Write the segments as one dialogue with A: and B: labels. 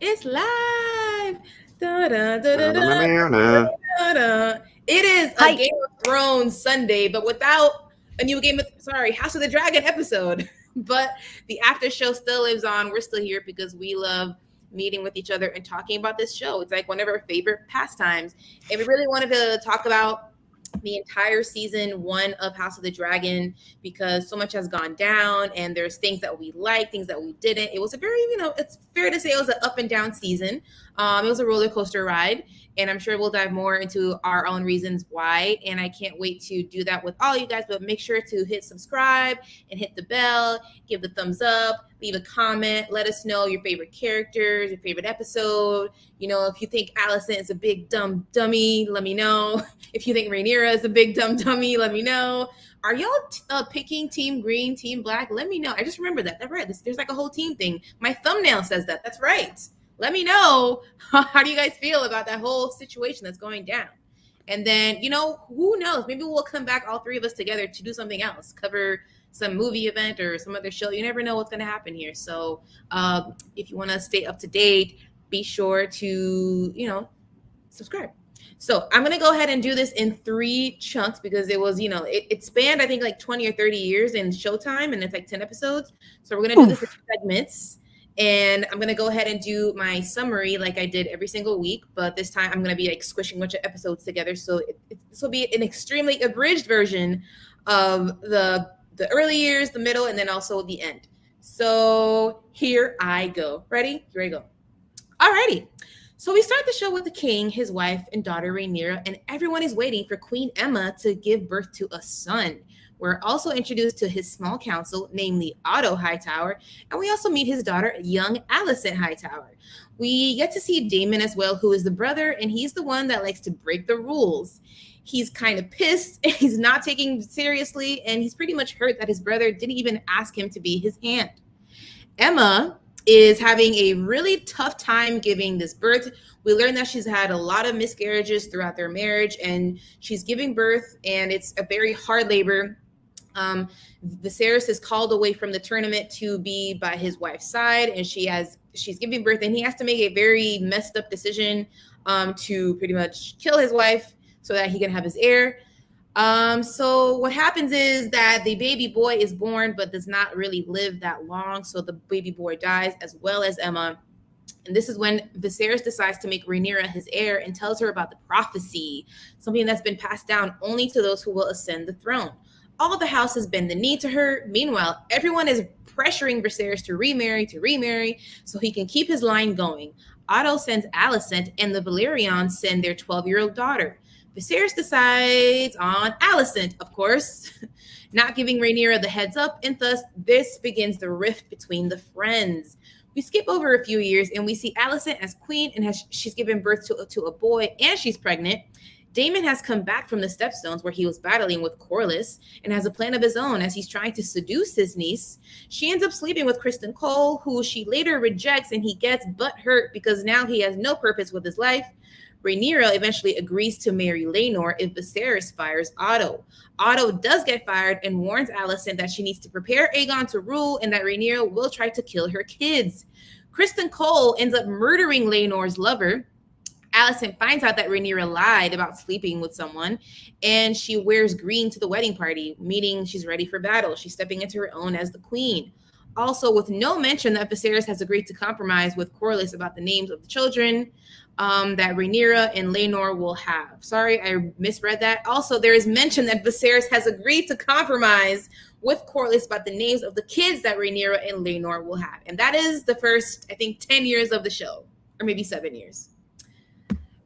A: It's live. Da, da, da, da, da,
B: Na-na-na-na-na.
A: da, da. It is a
C: Hi.
A: Game of Thrones Sunday, but without a new House of the Dragon episode. But the after show still lives on. We're still here because we love meeting with each other and talking about this show. It's like one of our favorite pastimes. And we really wanted to talk about the entire season 1 of House of the Dragon because so much has gone down and there's things that we liked, things that we didn't. It was a very, it's fair to say it was an up and down season. It was a roller coaster ride, and I'm sure we'll dive more into our own reasons why. And I can't wait to do that with all you guys. But make sure to hit subscribe and hit the bell, give the thumbs up, leave a comment, let us know your favorite characters, your favorite episode. If you think Alicent is a big dumb dummy, let me know. If you think Rhaenyra is a big dumb dummy, let me know. Are y'all picking Team Green, Team Black? Let me know. I just remember that. That's right. There's like a whole team thing. My thumbnail says that. That's right. Let me know. How do you guys feel about that whole situation that's going down? And then, who knows? Maybe we'll come back, all three of us together, to do something else, cover some movie event or some other show. You never know what's going to happen here. So if you want to stay up to date, be sure to, subscribe. So I'm going to go ahead and do this in 3 chunks because it was, it spanned, I think, like 20 or 30 years in Showtime, and it's like 10 episodes. So we're going to do this in segments. And I'm going to go ahead and do my summary like I did every single week. But this time I'm going to be like squishing a bunch of episodes together. So this will be an extremely abridged version of the early years, the middle, and then also the end. So here I go. Ready? Here I go. Alrighty. So we start the show with the king, his wife, and daughter Rhaenyra, and everyone is waiting for Queen Aemma to give birth to a son. We're also introduced to his small council, namely Otto Hightower, and we also meet his daughter, young Alicent Hightower. We get to see Daemon as well, who is the brother, and he's the one that likes to break the rules. He's kind of pissed, he's not taking seriously, and he's pretty much hurt that his brother didn't even ask him to be his hand. Aemma is having a really tough time giving this birth. We learn that she's had a lot of miscarriages throughout their marriage, and she's giving birth, and it's a very hard labor. Viserys is called away from the tournament to be by his wife's side, and she's giving birth, and he has to make a very messed up decision to pretty much kill his wife so that he can have his heir. So what happens is that the baby boy is born but does not really live that long, so the baby boy dies as well as Aemma. And this is when Viserys decides to make Rhaenyra his heir and tells her about the prophecy, something that's been passed down only to those who will ascend the throne. All the houses bend the knee to her. Meanwhile, everyone is pressuring Viserys to remarry, so he can keep his line going. Otto sends Alicent, and the Valeryons send their 12-year-old daughter. Viserys decides on Alicent, of course, not giving Rhaenyra the heads up, and thus this begins the rift between the friends. We skip over a few years, and we see Alicent as queen, and she's given birth to a boy, and she's pregnant. Daemon has come back from the Stepstones where he was battling with Corlys and has a plan of his own as he's trying to seduce his niece. She ends up sleeping with Criston Cole, who she later rejects, and he gets butthurt because now he has no purpose with his life. Rhaenyra eventually agrees to marry Laenor if Viserys fires Otto. Otto does get fired and warns Alicent that she needs to prepare Aegon to rule and that Rhaenyra will try to kill her kids. Criston Cole ends up murdering Laenor's lover. Alicent finds out that Rhaenyra lied about sleeping with someone, and she wears green to the wedding party, meaning she's ready for battle. She's stepping into her own as the queen. Also, with no mention that Viserys has agreed to compromise with Corlys about the names of the children that Rhaenyra and Laenor will have. Sorry, I misread that. Also, there is mention that Viserys has agreed to compromise with Corlys about the names of the kids that Rhaenyra and Laenor will have. And that is the first, I think, 10 years of the show, or maybe 7 years.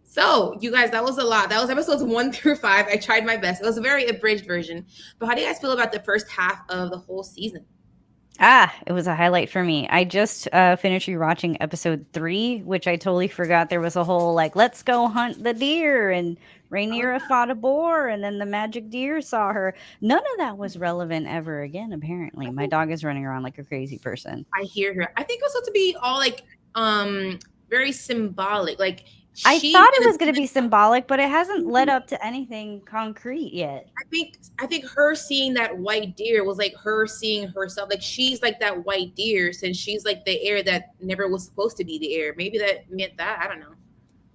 A: So, you guys, that was a lot. That was episodes 1 through 5. I tried my best. It was a very abridged version. But how do you guys feel about the first half of the whole season?
C: It was a highlight for me. I just finished rewatching episode 3, which I totally forgot there was a whole let's go hunt the deer, and Rhaenyra fought a boar, and then the magic deer saw her. None of that was relevant ever again, apparently. My dog is running around like a crazy person.
A: I hear her. I think it was supposed to be all very symbolic.
C: I
A: She
C: thought it
A: didn't.
C: was going to be symbolic, but it hasn't led up to anything concrete yet.
A: I think her seeing that white deer was like her seeing herself. Like she's like that white deer since she's like the heir that never was supposed to be the heir. Maybe that meant that. I don't know.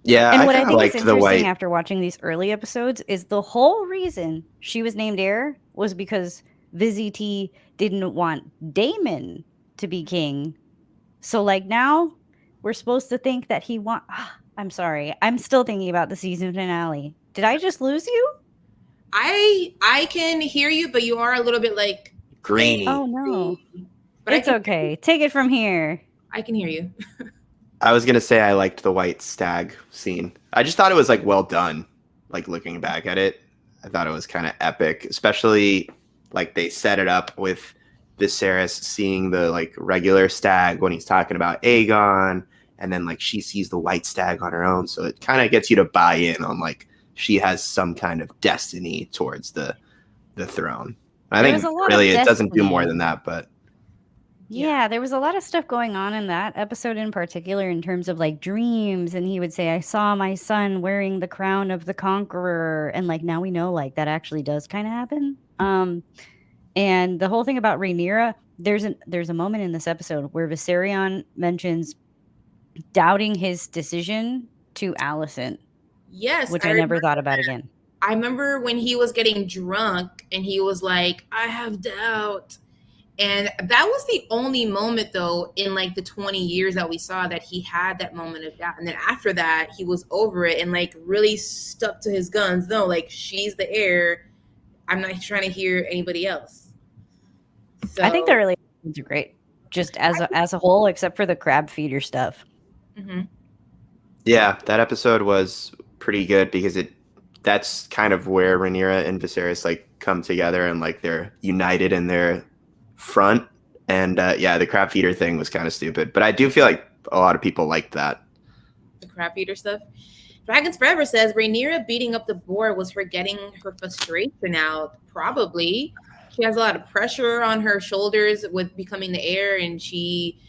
B: Yeah,
C: And
B: I
C: what I
B: kind of
C: think is
B: liked the
C: interesting
B: white.
C: after watching these early episodes is the whole reason she was named heir was because Vizzy T didn't want Daemon to be king. So like now we're supposed to think that he want I'm sorry. I'm still thinking about the season finale. Did I just lose you?
A: I can hear you, but you are a little bit like faint.
B: Grainy.
C: Oh no.
A: But
C: It's okay. Take it from here.
A: I can hear you.
B: I was gonna say I liked the white stag scene. I just thought it was like well done. Like looking back at it, I thought it was kind of epic, especially like they set it up with Viserys seeing the like regular stag when he's talking about Aegon, and then like she sees the white stag on her own, so it kind of gets you to buy in on like she has some kind of destiny towards the throne. I
C: There
B: think
C: was a lot of
B: really it doesn't do more
C: destiny.
B: than that, but
C: Yeah, there was a lot of stuff going on in that episode in particular in terms of like dreams. And he would say, I saw my son wearing the crown of the conqueror. And like now we know like that actually does kind of happen. And the whole thing about Rhaenyra, there's a moment in this episode where Viserion mentions doubting his decision to Alicent,
A: Yes,
C: which
A: I
C: I never
A: remember.
C: thought about again.
A: I remember when he was getting drunk and he was like, "I have doubt." And that was the only moment though in like the 20 years that we saw that he had that moment of doubt. And then after that, he was over it and like really stuck to his guns. No, like she's the heir. I'm not trying to hear anybody else.
C: I think the
A: So
C: early episodes are great, just as a whole, except for the crab feeder stuff.
A: mhm.
B: yeah, that episode was pretty good because that's kind of where Rhaenyra and Viserys like come together and like they're united in their front. And yeah, the crab feeder thing was kind of stupid, but I do feel like a lot of people liked that.
A: The crab eater stuff. Dragons Forever says Rhaenyra beating up the boar was her getting her frustration out. Probably. She has a lot of pressure on her shoulders with becoming the heir, and she,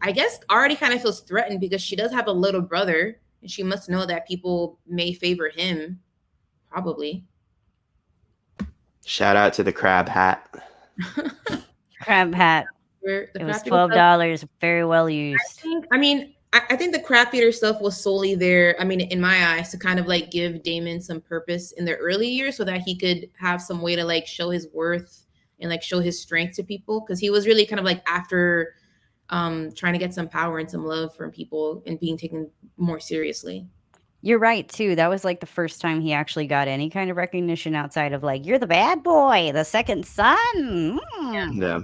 A: I guess, already kind of feels threatened because she does have a little brother, and she must know that people may favor him. Probably.
B: Shout out to the crab hat.
C: Crab hat.
A: The
C: It was
A: crab eater stuff,
C: $12. Very well used.
A: I think the crab feeder stuff was solely there. I mean, in my eyes, to kind of like give Damon some purpose in the early years so that he could have some way to like show his worth and like show his strength to people. Cause he was really kind of like after trying to get some power and some love from people and being taken more seriously.
C: You're right too. That was like the first time he actually got any kind of recognition outside of like, you're the bad boy, the second son.
B: Yeah.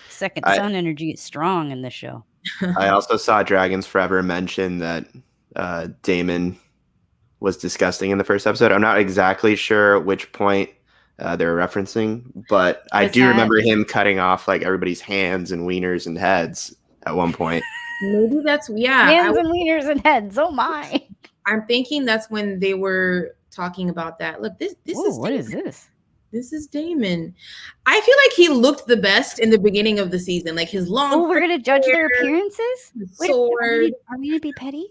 C: Second
B: I,
C: son energy is strong in this show.
B: I also saw Dragons Forever mention that Daemon was disgusting in the first episode. I'm not exactly sure which point they're referencing, but I
C: Was
B: do
C: that-
B: remember him cutting off like everybody's hands and wieners and heads at one point.
A: Maybe that's
C: Hands and wieners and heads. Oh my.
A: I'm thinking that's when they were talking about that. Look, this
C: Ooh,
A: is
C: what
A: Damon.
C: is this?
A: This is Damon. I feel like he looked the best in the beginning of the season, like his long.
C: Oh, we're gonna judge their
A: hair,
C: appearances? Wait,
A: sword.
C: are we gonna be petty?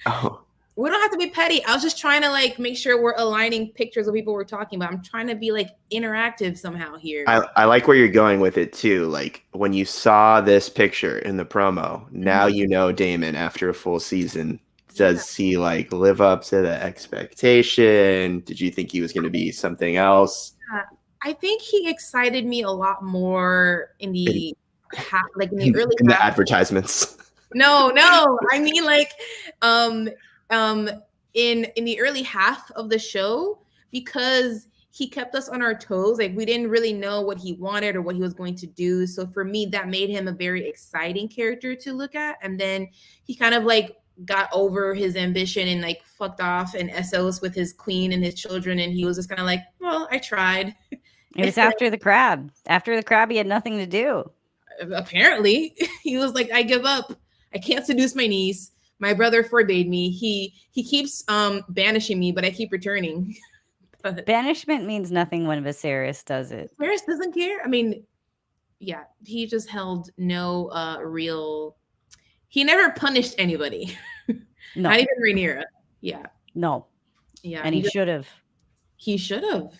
B: Oh,
A: We don't have to be petty. I was just trying to like make sure we're aligning pictures of people we're talking about. I'm trying to be like interactive somehow here.
B: I like where you're going with it too. Like when you saw this picture in the promo, now you know Damon after a full season. Does he like live up to the expectation? Did you think he was going to be something else?
A: I think he excited me a lot more in the like in the early
B: in the advertisements.
A: No, I mean like in the early half of the show because he kept us on our toes. Like we didn't really know what he wanted or what he was going to do. So for me, that made him a very exciting character to look at. And then he kind of like got over his ambition and like fucked off and SOs with his queen and his children. And he was just kind of like, well, I tried.
C: It was after the crab. After the crab, he had nothing to do.
A: Apparently, he was like, I give up. I can't seduce my niece. My brother forbade me. He keeps banishing me, but I keep returning. But
C: Banishment means nothing when Viserys does it.
A: Viserys doesn't care. I mean, yeah, he just held no real. He never punished anybody.
C: No.
A: Not even Rhaenyra. Yeah,
C: No,
A: yeah,
C: and he should have.
A: he should have.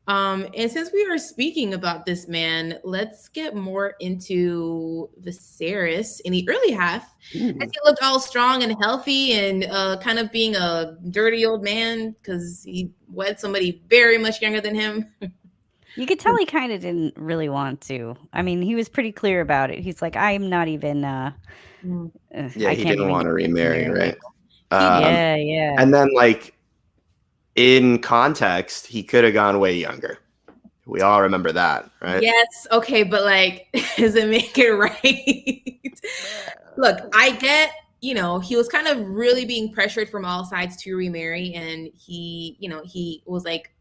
A: And since we are speaking about this man, let's get more into Viserys in the early half, as
B: Ooh.
A: he looked all strong and healthy and kind of being a dirty old man because he wed somebody very much younger than him.
C: You could tell he kind of didn't really want to. I mean, he was pretty clear about it. He's like, I'm not even.
A: Mm.
B: Yeah,
C: I
B: he
C: can't
B: didn't
C: even
B: want
C: get
B: to
C: to
B: remarry,
C: marry.
B: right?
A: He did.
B: Um,
C: Yeah.
B: and then like in context, he could have gone way younger. We all remember that, right?
A: Yes, okay, but like, does it make it right? Look, I get, he was kind of really being pressured from all sides to remarry, and he was like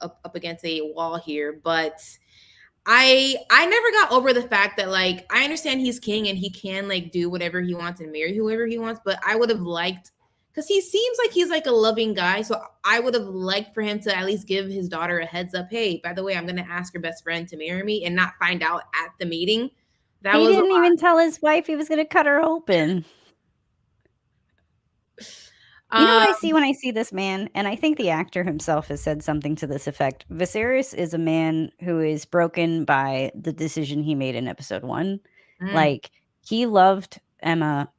A: up against a wall here, but I never got over the fact that like I understand he's king and he can like do whatever he wants and marry whoever he wants, but I would have liked because he seems like he's like a loving guy, so I would have liked for him to at least give his daughter a heads up. Hey, by the way, I'm gonna ask your best friend to marry me, and not find out at the meeting. That
C: He
A: was a
C: didn't
A: lot.
C: even tell his wife he was going to cut her open. You know what I
A: Um,
C: see when I see this man? And I think the actor himself has said something to this effect. Viserys is a man who is broken by the decision he made in episode 1.
A: mm,
C: Like, he loved Emma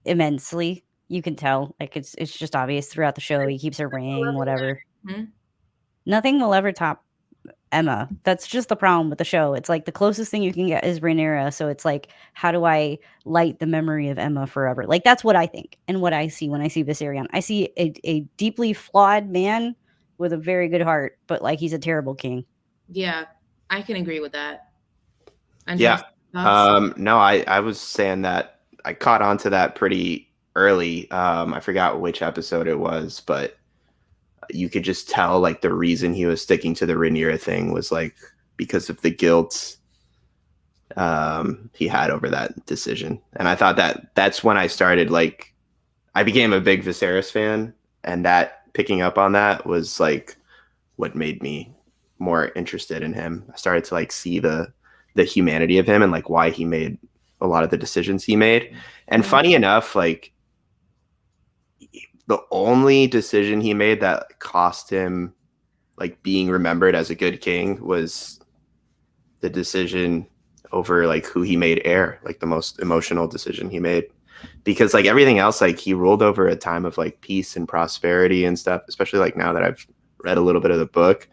C: immensely. You can tell. Like, it's just obvious throughout the show. He keeps her ring, whatever.
A: mhm.
C: Nothing will ever top Emma. That's just the problem with the show. It's like the closest thing you can get is Rhaenyra. So it's like, how do I light the memory of Emma forever? Like, that's what I think and what I see when I see Viserion. I see a deeply flawed man with a very good heart, but like he's a terrible king.
A: Yeah, I can agree with that. And
B: Yeah.
A: thoughts?
B: No, I was saying that I caught on to that pretty early. I forgot which episode it was, but you could just tell like the reason he was sticking to the Rhaenyra thing was like because of the guilt he had over that decision. And I thought that that's when I started like I became a big Viserys fan, and that picking up on that was like what made me more interested in him. I started to like see the humanity of him and like why he made a lot of the decisions he made. And funny enough, like the only decision he made that cost him like being remembered as a good king was the decision over like who he made heir, like the most emotional decision he made. Because like everything else, like he ruled over a time of like peace and prosperity and stuff, especially like now that I've read a little bit of the book.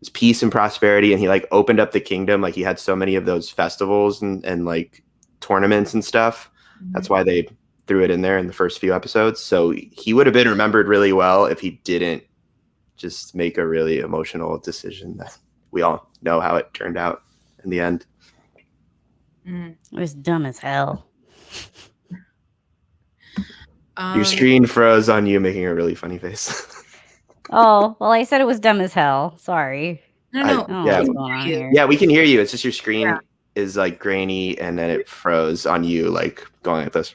B: It's peace and prosperity, and he like opened up the kingdom. Like he had so many of those festivals and like tournaments and stuff. That's why they threw it in there in the first few episodes. So he would have been remembered really well if he didn't just make a really emotional decision that we all know how it turned out in the end.
C: It was dumb as hell.
B: Your screen froze on you making a really funny face.
C: Oh, well, I said it was dumb as hell. Sorry.
A: No,
B: Yeah,
C: What's going on here?
B: yeah, we can hear you. It's just your screen is like grainy, and then it froze on you, like going like this.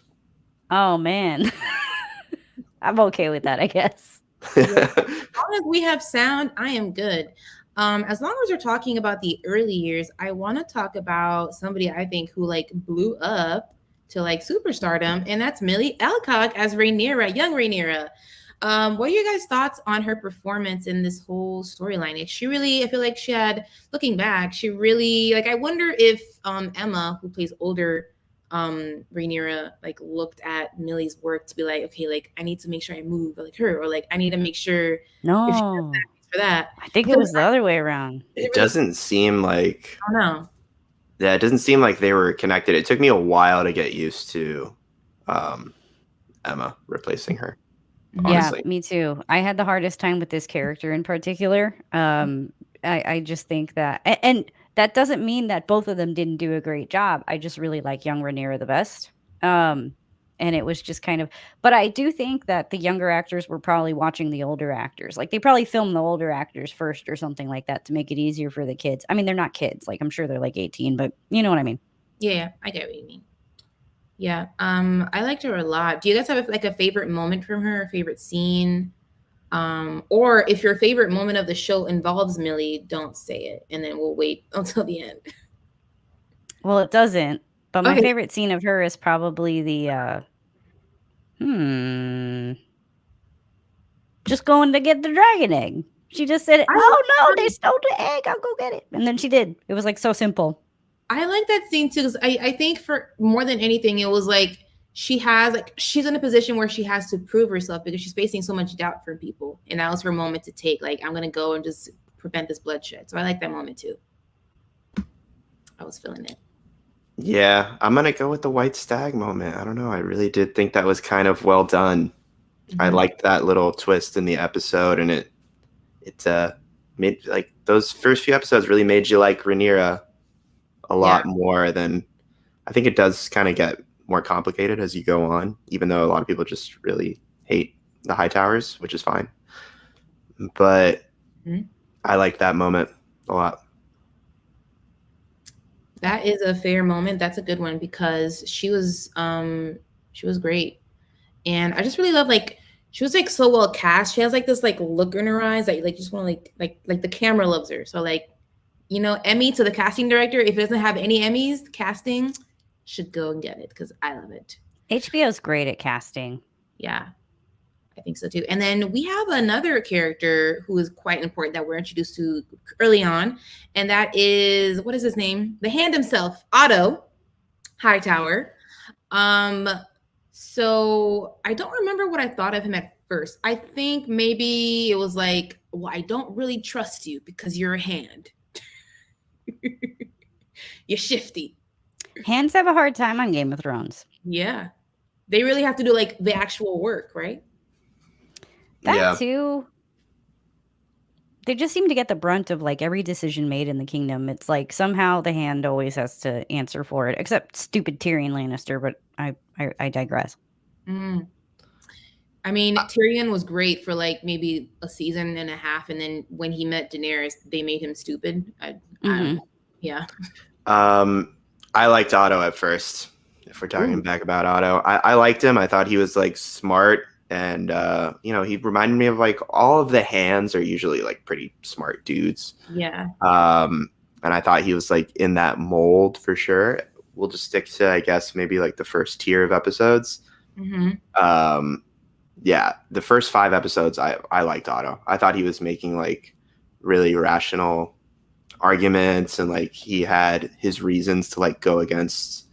C: Oh, man. I'm okay with that, I guess.
A: As long as we have sound, I am good. As long as we're talking about the early years, I want to talk about somebody I think who like blew up to like superstardom, and that's Millie Alcock as Rhaenyra, young Rhaenyra. What are you guys' thoughts on her performance in this whole storyline? She really, I feel like she had, looking back, she really like. I wonder if Emma, who plays older Rhaenyra, like looked at Millie's work to be like, okay, like I need to make sure I move like her, or like I need to make sure if she does
C: No.
A: that for that.
C: I think it was the other way around.
B: It doesn't seem like
A: I don't know.
B: yeah, it doesn't seem like they were connected. It took me a while to get used to Emma replacing her. Honestly.
C: Yeah, me too. I had the hardest time with this character in particular. I just think that, and that doesn't mean that both of them didn't do a great job. I just really like young Rhaenyra the best. And it was just kind of, but I do think that the younger actors were probably watching the older actors. Like they probably filmed the older actors first or something like that to make it easier for the kids. I mean, they're not kids. Like I'm sure they're like 18, but you know what I mean?
A: Yeah, I get what you mean. Yeah, I liked her a lot. Do you guys have like a favorite moment from her, a favorite scene? Or if your favorite moment of the show involves Millie, don't say it, and then we'll wait until the end.
C: Well, it doesn't. But my
A: Okay.
C: favorite scene of her is probably the hmm. just going to get the dragon egg. She just said,
A: I
C: "Oh no, they
A: like
C: stole the egg. I'll go get it." And then she did. It was like so simple.
A: I like that scene too, because I think for more than anything, it was like she's in a position where she has to prove herself because she's facing so much doubt from people. And that was her moment to take, like, I'm gonna go and just prevent this bloodshed. So I like that moment too. I was feeling it.
B: Yeah, I'm gonna go with the white stag moment. I don't know. I really did think that was kind of well done. I
A: Mhm.
B: liked that little twist in the episode, and it made like those first few episodes really made you like Rhaenyra a lot more than I think it does kind of get more complicated as you go on, even though a lot of people just really hate the Hightowers, which is fine. But
A: Mhm.
B: I like that moment a lot.
A: That is a fair moment. That's a good one because she was great. And I just really love, like, she was like so well cast. She has like this like look in her eyes that you like just want to like the camera loves her. So like, you know, Emmy to the casting director. If it doesn't have any Emmys, casting should go and get it because I love it.
C: HBO's great at casting.
A: Yeah, I think so too. And then we have another character who is quite important that we're introduced to early on, and that is, what is his name? The Hand himself, Otto Hightower. So I don't remember what I thought of him at first. I think maybe it was like, well, I don't really trust you because you're a hand. You're shifty.
C: Hands have a hard time on Game of Thrones.
A: Yeah. They really have to do like the actual work, right?
C: That too. They just seem to get the brunt of like every decision made in the kingdom. It's like somehow the Hand always has to answer for it, except stupid Tyrion Lannister. But I digress.
A: Mm. I mean, Tyrion was great for like maybe a season and a half, and then when he met Daenerys, they made him stupid. I don't know. Yeah.
B: I liked Otto at first. If we're talking back about Otto, I liked him. I thought he was like smart, and you know, he reminded me of like all of the hands are usually like pretty smart dudes.
A: Yeah.
B: And I thought he was like in that mold for sure. We'll just stick to, I guess, maybe like the first tier of episodes.
A: Mm-hmm.
B: Yeah, the first 5 episodes, I liked Otto. I thought he was making like really rational arguments, and like he had his reasons to like go against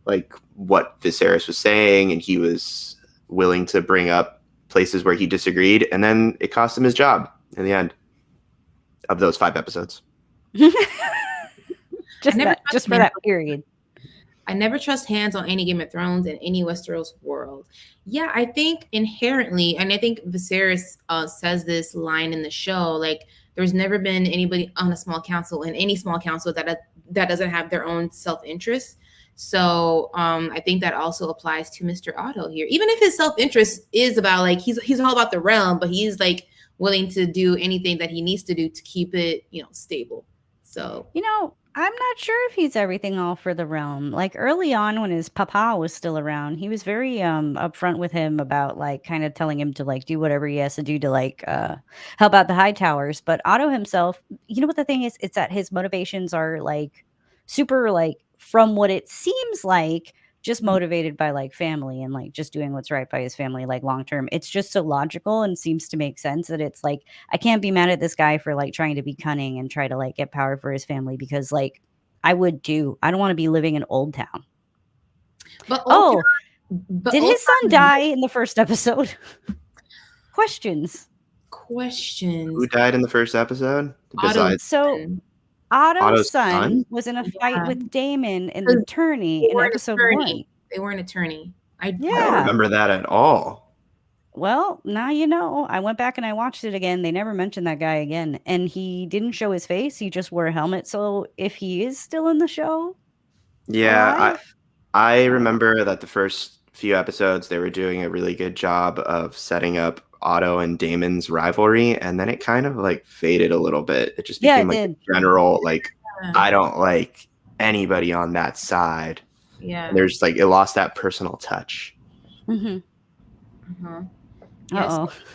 B: like what Viserys was saying, and he was willing to bring up places where he disagreed, and then it cost him his job in the end of those 5 episodes.
C: just for that period.
A: I never trust hands on any Game of Thrones in any Westeros world. Yeah, I think inherently, and I think Viserys says this line in the show, like there's never been anybody on a small council in any small council that doesn't have their own self-interest. So I think that also applies to Mr. Otto here. Even if his self-interest is about like he's all about the realm, but he's like willing to do anything that he needs to do to keep it, you know, stable. So,
C: you know, I'm not sure if he's everything all for the realm. Like early on when his papa was still around, he was very upfront with him about like kind of telling him to like do whatever he has to do to like help out the Hightowers. But Otto himself, you know what the thing is? It's that his motivations are like super like from what it seems like just motivated by like family and like just doing what's right by his family like long term. It's just so logical and seems to make sense that it's like I can't be mad at this guy for like trying to be cunning and try to like get power for his family because like I would too. I don't want to be living in Old Town.
A: but
C: did his son die in the first episode? Questions.
B: Who died in the first episode?
A: Besides,
C: so Otto's son was in a fight with Daemon and the attorney in episode 1.
A: They were an attorney.
B: I don't remember that at all.
C: Well, now you know. I went back and I watched it again. They never mentioned that guy again. And he didn't show his face. He just wore a helmet. So if he is still in the show.
B: Yeah, I remember that the first few episodes, they were doing a really good job of setting up Otto and Daemon's rivalry, and then it kind of like faded a little bit. It just became like a general like I don't like anybody on that side.
A: Yeah,
B: and there's like it lost that personal touch.
A: Yes,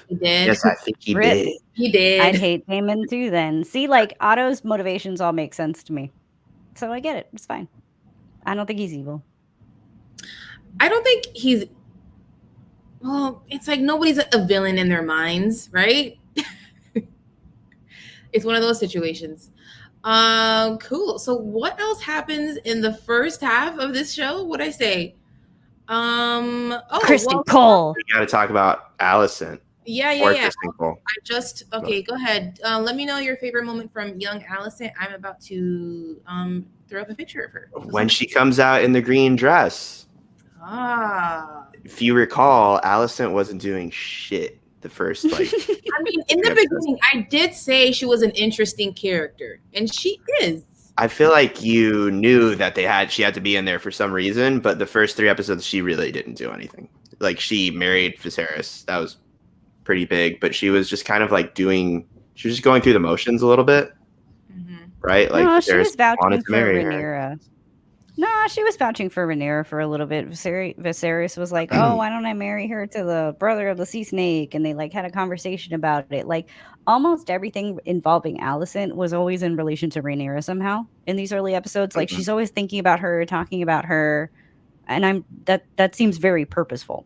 A: he did.
B: Yes, I think he did.
A: He did.
C: I'd hate Daemon too. Then see, like Otto's motivations all make sense to me, so I get it. It's fine. I don't think he's evil.
A: I don't think he's. Well, it's like nobody's a villain in their minds, right? It's one of those situations. Cool. So what else happens in the first half of this show? What'd I say?
C: Kristen Cole.
B: We got to talk about Alicent.
A: Yeah.
B: Kristen Cole.
A: Okay, go ahead. Let me know your favorite moment from young Alicent. I'm about to throw up a picture of her.
B: When she comes out in the green dress. If you recall, Alicent wasn't doing shit the first
A: I mean, in the beginning, I did say she was an interesting character, and she is.
B: I feel like you knew that she had to be in there for some reason, but the first 3 episodes, she really didn't do anything. Like, she married Viserys. That was pretty big, but she was just kind of like she was just going through the motions a little bit, right? Like,
C: no, she was vouching
B: wanted to
C: for
B: marry
C: Rhaenyra.
B: her.
C: No, she was vouching for Rhaenyra for a little bit. Viserys was like, "Oh, why don't I marry her to the brother of the sea snake?" And they like had a conversation about it. Like almost everything involving Alicent was always in relation to Rhaenyra somehow in these early episodes. Like she's always thinking about her, talking about her, and that seems very purposeful.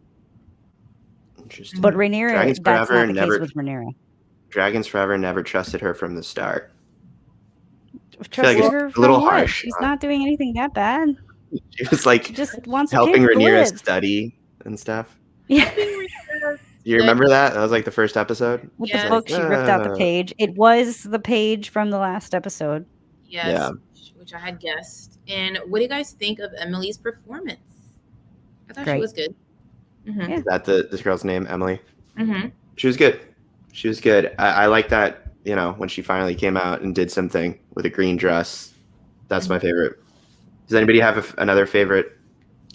B: Interesting.
C: But Rhaenyra, that's not the case with Rhaenyra.
B: Dragons Forever never trusted her from the start.
C: Trusted her
B: a little harsh.
C: She's not doing anything that bad.
B: She was like
C: she just wants
B: helping
C: to
B: Rhaenyra study and stuff.
C: Yeah.
B: You remember that? That was like the first episode.
C: With the book, she ripped out the page. It was the page from the last episode.
A: Yes, yeah. Which I had guessed. And what do you guys think of Emily's performance? I thought she was good.
B: Yeah. Is that this girl's name, Emily? She was good. She was good. I like that. You know, when she finally came out and did something with a green dress. That's my favorite. Does anybody have another favorite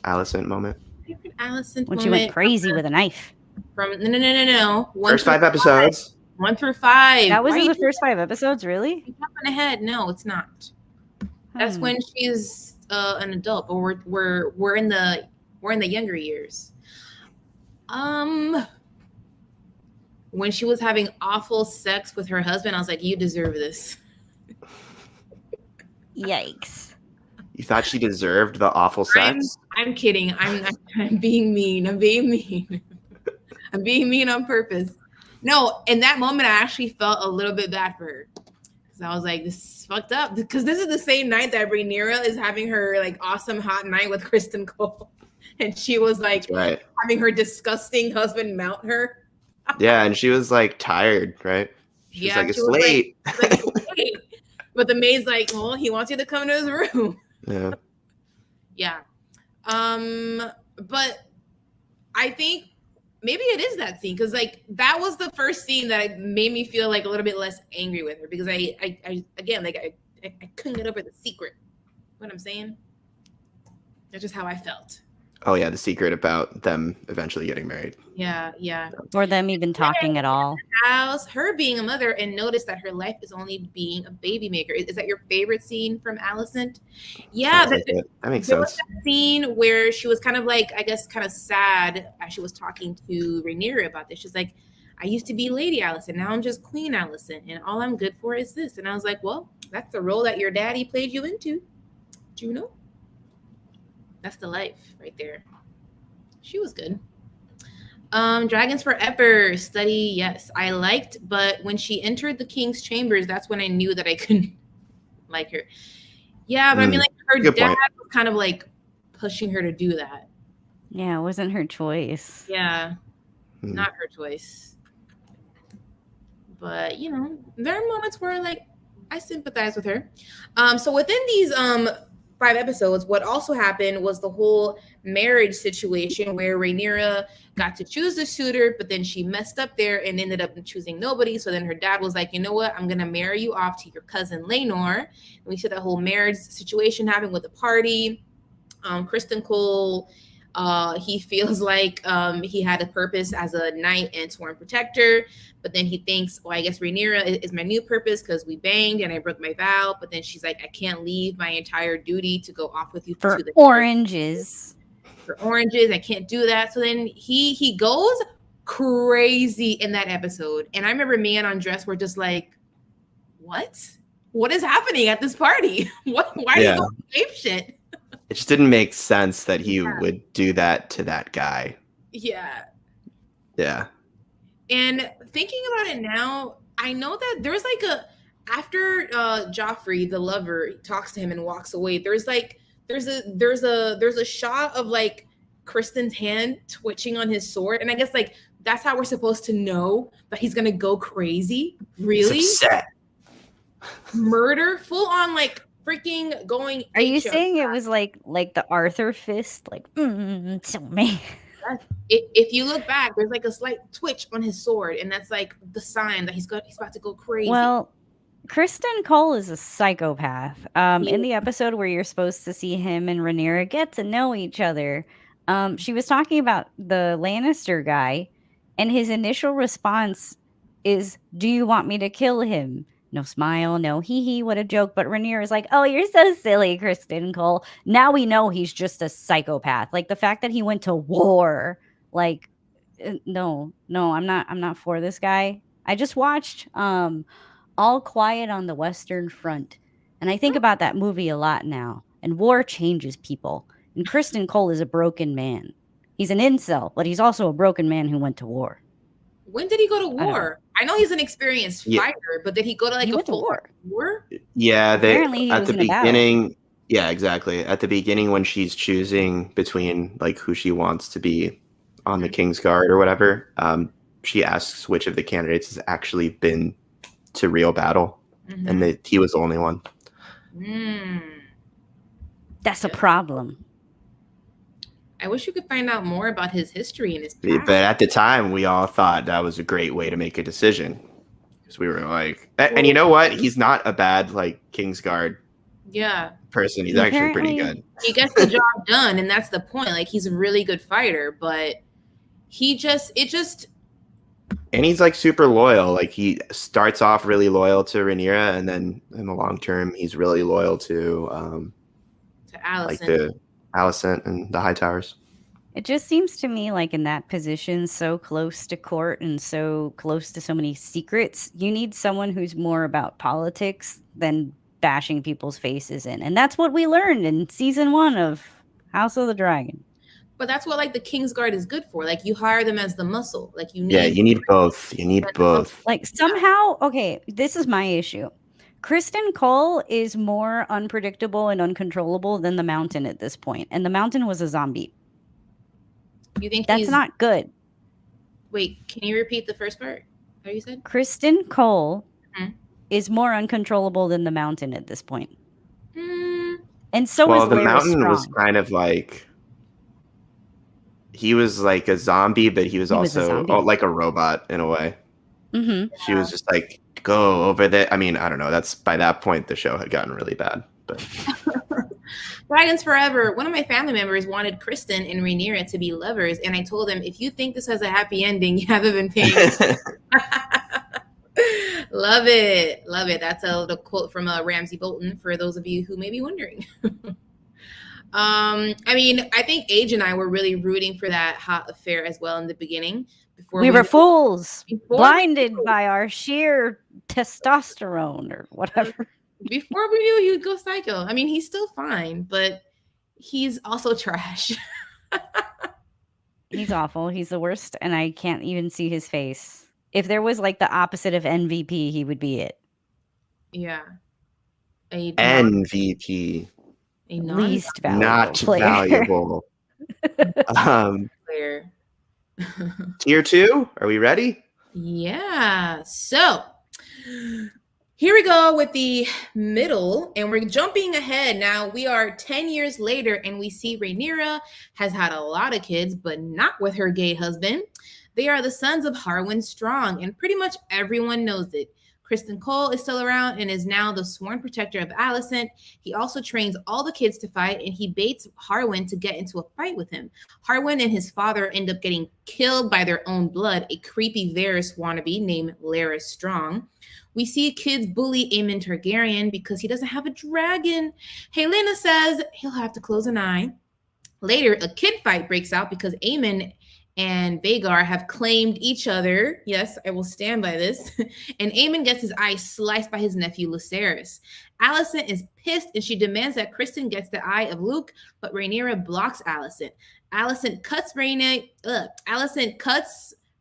B: Alicent moment?
A: Favorite Alicent
C: when she went crazy with a knife.
A: No.
B: First 5 episodes.
A: 1 through 5.
C: That was in the first 5 episodes, really?
A: You're jumping ahead. No, it's not. That's when she's an adult, but we're in the younger years. When she was having awful sex with her husband, I was like, you deserve this.
C: Yikes.
B: You thought she deserved the awful sex?
A: I'm kidding. I'm being mean. I'm being mean. I'm being mean on purpose. No, in that moment, I actually felt a little bit bad for her. Because I was like, this is fucked up. Because this is the same night that Rhaenyra is having her like awesome hot night with Kristen Cole. And she was like having her disgusting husband mount her.
B: Yeah, and she was like tired, right? She's like, it's late.
A: Late. But the maid's like, well, he wants you to come to his room. Yeah. But I think maybe it is that scene because like that was the first scene that made me feel like a little bit less angry with her because I couldn't get over the secret. What I'm saying? That's just how I felt.
B: Oh yeah, the secret about them eventually getting married.
A: Yeah.
C: Or them even talking at all.
A: House, her being a mother and notice that her life is only being a baby maker. Is that your favorite scene from Alicent? Yeah,
B: that makes sense.
A: Was that scene where she was kind of like, I guess, kind of sad as she was talking to Rhaenyra about this. She's like, I used to be Lady Alicent, now I'm just Queen Alicent, and all I'm good for is this. And I was like, well, that's the role that your daddy played you into. Do you know? That's the life right there. She was good. Dragons Forever study, yes, I liked, but when she entered the king's chambers, that's when I knew that I couldn't like her. Yeah, but I mean, like her dad was kind of like pushing her to do that.
C: Yeah, it wasn't her choice.
A: Yeah, not her choice. But you know, there are moments where like I sympathize with her. So within these 5 episodes, what also happened was the whole marriage situation where Rhaenyra got to choose the suitor, but then she messed up there and ended up choosing nobody. So then her dad was like, you know what? I'm going to marry you off to your cousin Laenor. And we saw that whole marriage situation happen with the party. Kristen Cole, he feels like he had a purpose as a knight and sworn protector, but then he thinks, well, I guess Rhaenyra is my new purpose because we banged and I broke my vow. But then she's like, I can't leave my entire duty to go off with you
C: for
A: to the
C: oranges.
A: For oranges, I can't do that. So then he goes crazy in that episode, and I remember me and Andres were just like, what is happening at this party? Why are you going ape shit?
B: It just didn't make sense that he would do that to that guy.
A: Yeah.
B: Yeah.
A: And thinking about it now, I know that there's like after Joffrey, the lover, talks to him and walks away, there's a shot of like Kristen's hand twitching on his sword. And I guess like that's how we're supposed to know that he's gonna go crazy.
B: He's
A: Really?
B: upset.
A: Murder, full on like freaking going.
C: Are you
A: apeshit.
C: saying it was like the Arthur fist? Like, so me.
A: If you look back, there's like a slight twitch on his sword, and that's like the sign that he's about to go crazy.
C: Well, Kristen Cole is a psychopath. In the episode where you're supposed to see him and Rhaenyra get to know each other, she was talking about the Lannister guy, and his initial response is, "Do you want me to kill him?" No smile, no hee, what a joke. But Rhaenyra is like, "Oh, you're so silly, Kristen Cole." Now we know he's just a psychopath. Like the fact that he went to war, like, no, I'm not for this guy. I just watched All Quiet on the Western Front, and I think about that movie a lot now. And war changes people. And Kristen Cole is a broken man. He's an incel, but he's also a broken man who went to war.
A: When did he go to war? I know he's an experienced
B: Yeah.
A: fighter, but did he go to like
C: He
A: a
C: went to
A: full
C: war.
B: Yeah,
C: Apparently he
B: at
C: was
B: the
C: in a battle.
B: beginning. Yeah, exactly. At the beginning, when she's choosing between like who she wants to be on the King's Guard or whatever, she asks which of the candidates has actually been to real battle, and that he was the only one.
C: That's a problem.
A: I wish you could find out more about his history and his past.
B: But at the time, we all thought that was a great way to make a decision, because we were like, and you know what? He's not a bad like Kingsguard person. He's actually pretty good.
A: He gets the job done, and that's the point. Like he's a really good fighter, but
B: and he's like super loyal. Like he starts off really loyal to Rhaenyra, and then in the long term, he's really loyal to
A: Alicent.
B: like the Alicent and the Hightowers.
C: It just seems to me like in that position, so close to court and so close to so many secrets, you need someone who's more about politics than bashing people's faces in. And that's what we learned in season 1 of House of the Dragon.
A: But that's what like the Kingsguard is good for. Like you hire them as the muscle. Like you need.
B: Yeah, you need both. You need both.
C: Like somehow, okay, this is my issue. Kristen Cole is more unpredictable and uncontrollable than the Mountain at this point. And the Mountain was a zombie.
A: You think
C: that's not good?
A: Wait, can you repeat the first part? How you said?
C: Kristen Cole is more uncontrollable than the Mountain at this point. And so is
B: the
C: Larys
B: Mountain
C: Strong.
B: was kind of like, he was like a zombie, but he was also like a robot in a way. She was just like, go over there. I mean, I don't know. That's by that point the show had gotten really bad. But
A: Dragons Forever. One of my family members wanted Kristen and Rhaenyra to be lovers, and I told him, if you think this has a happy ending, you haven't been paying. Love it. That's the quote from Ramsay Bolton, for those of you who may be wondering. I mean, I think Age and I were really rooting for that hot affair as well in the beginning.
C: We were fools, blinded by our sheer testosterone or whatever.
A: Before we knew he would go psycho. I mean, he's still fine, but he's also trash.
C: He's awful. He's the worst, and I can't even see his face. If there was like the opposite of MVP, he would be it.
A: Yeah.
B: MVP.
C: Least valuable
B: not
C: player.
B: Valuable.
A: Player.
B: Tier 2, are we ready?
A: Yeah. So here we go with the middle, and we're jumping ahead. Now we are 10 years later, and we see Rhaenyra has had a lot of kids, but not with her gay husband. They are the sons of Harwin Strong, and pretty much everyone knows it. Kristen Cole is still around and is now the sworn protector of Alicent. He also trains all the kids to fight, and he baits Harwin to get into a fight with him. Harwin and his father end up getting killed by their own blood, a creepy Varys wannabe named Larys Strong. We see kids bully Aemond Targaryen because he doesn't have a dragon. Halaena says he'll have to close an eye. Later, a kid fight breaks out because Aemond and Vahgar have claimed each other. Yes, I will stand by this. And Aemond gets his eye sliced by his nephew Lucerys. Alicent is pissed, and she demands that Kristen gets the eye of Luke, but Rhaenyra blocks Alicent. Alicent cuts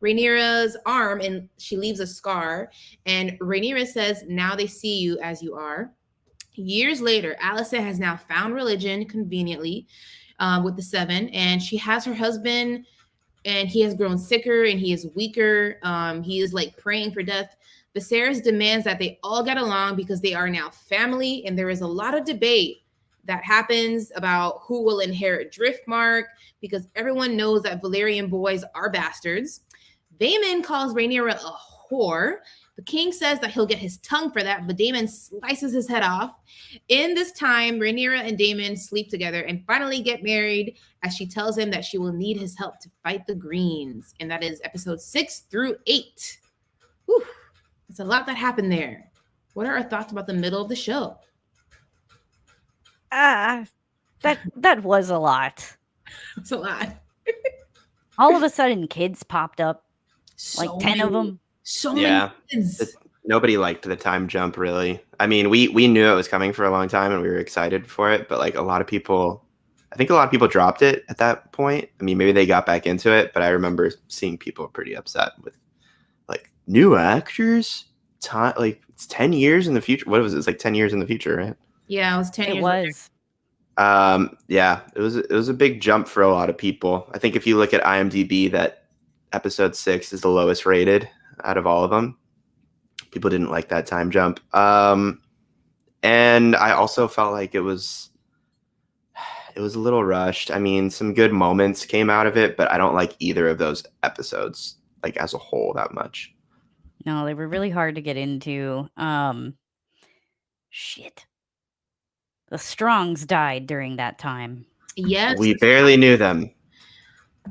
A: Rhaenyra's arm, and she leaves a scar. And Rhaenyra says, "Now they see you as you are." Years later, Alicent has now found religion conveniently with the Seven, and she has her husband, and he has grown sicker and he is weaker. He is like praying for death. Viserys demands that they all get along because they are now family, and there is a lot of debate that happens about who will inherit Driftmark because everyone knows that Valyrian boys are bastards. Daemon calls Rhaenyra a whore. The king says that he'll get his tongue for that, but Daemon slices his head off. In this time, Rhaenyra and Daemon sleep together and finally get married as she tells him that she will need his help to fight the Greens. And that is episode 6 through 8. Whew, it's a lot that happened there. What are our thoughts about the middle of the show?
C: That was a lot.
A: It's a lot.
C: All of a sudden, kids popped up, like 10 of them.
A: So many kids.
B: Nobody liked the time jump, really. I mean, we knew it was coming for a long time, and we were excited for it. But like I think a lot of people dropped it at that point. I mean, maybe they got back into it, but I remember seeing people pretty upset with like new actors. Like it's 10 years in the future. What was it? It's like 10 years in the future, right?
A: Yeah, it was 10 years.
C: It was.
B: Yeah, it was a big jump for a lot of people. I think if you look at IMDb, that episode 6 is the lowest rated out of all of them. People didn't like that time jump. And I also felt like it was a little rushed. I mean, some good moments came out of it, but I don't like either of those episodes like as a whole that much.
C: No, they were really hard to get into. Shit. The Strongs died during that time.
A: Yes.
B: We barely knew them.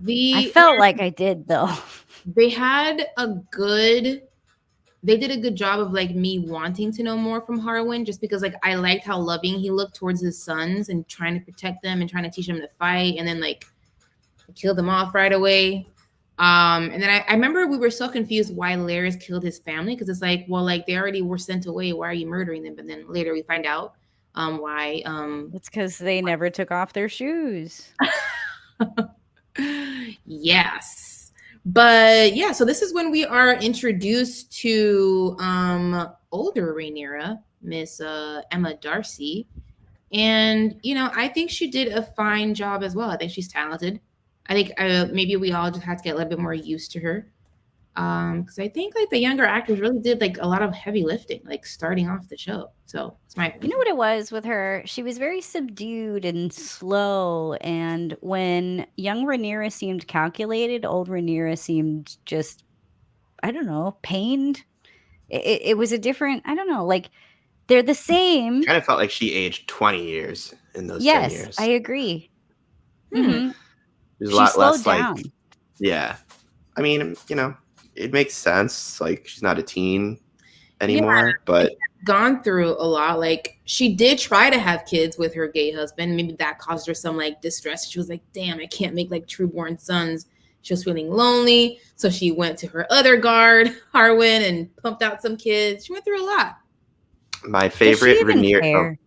C: I felt like I did, though.
A: They did a good job of like me wanting to know more from Harwin, just because like I liked how loving he looked towards his sons and trying to protect them and trying to teach them to fight, and then like killed them off right away. And then I remember we were so confused why Larys killed his family, because it's like, well, like they already were sent away. Why are you murdering them? But then later we find out why.
C: It's because they never took off their shoes.
A: Yes. But yeah, so this is when we are introduced to older Rhaenyra, Miss Emma Darcy. And, you know, I think she did a fine job as well. I think she's talented. I think maybe we all just had to get a little bit more used to her. Because I think like the younger actors really did like a lot of heavy lifting, like starting off the show. So it's my opinion.
C: You know what it was with her? She was very subdued and slow. And when young Rhaenyra seemed calculated, old Rhaenyra seemed just, I don't know, pained. It was a different, I don't know, like they're the same.
B: Kind of felt like she aged 20 years in those 10 years.
C: Yes, I agree. Mm-hmm.
B: There's a lot less down. Like, yeah. I mean, you know, it makes sense. Like she's not a teen anymore, but
A: gone through a lot. Like she did try to have kids with her gay husband. Maybe that caused her some like distress. She was like, damn, I can't make like true-born sons. She was feeling lonely. So she went to her other guard, Harwin, and pumped out some kids. She went through a lot.
B: My favorite Rhaenyra.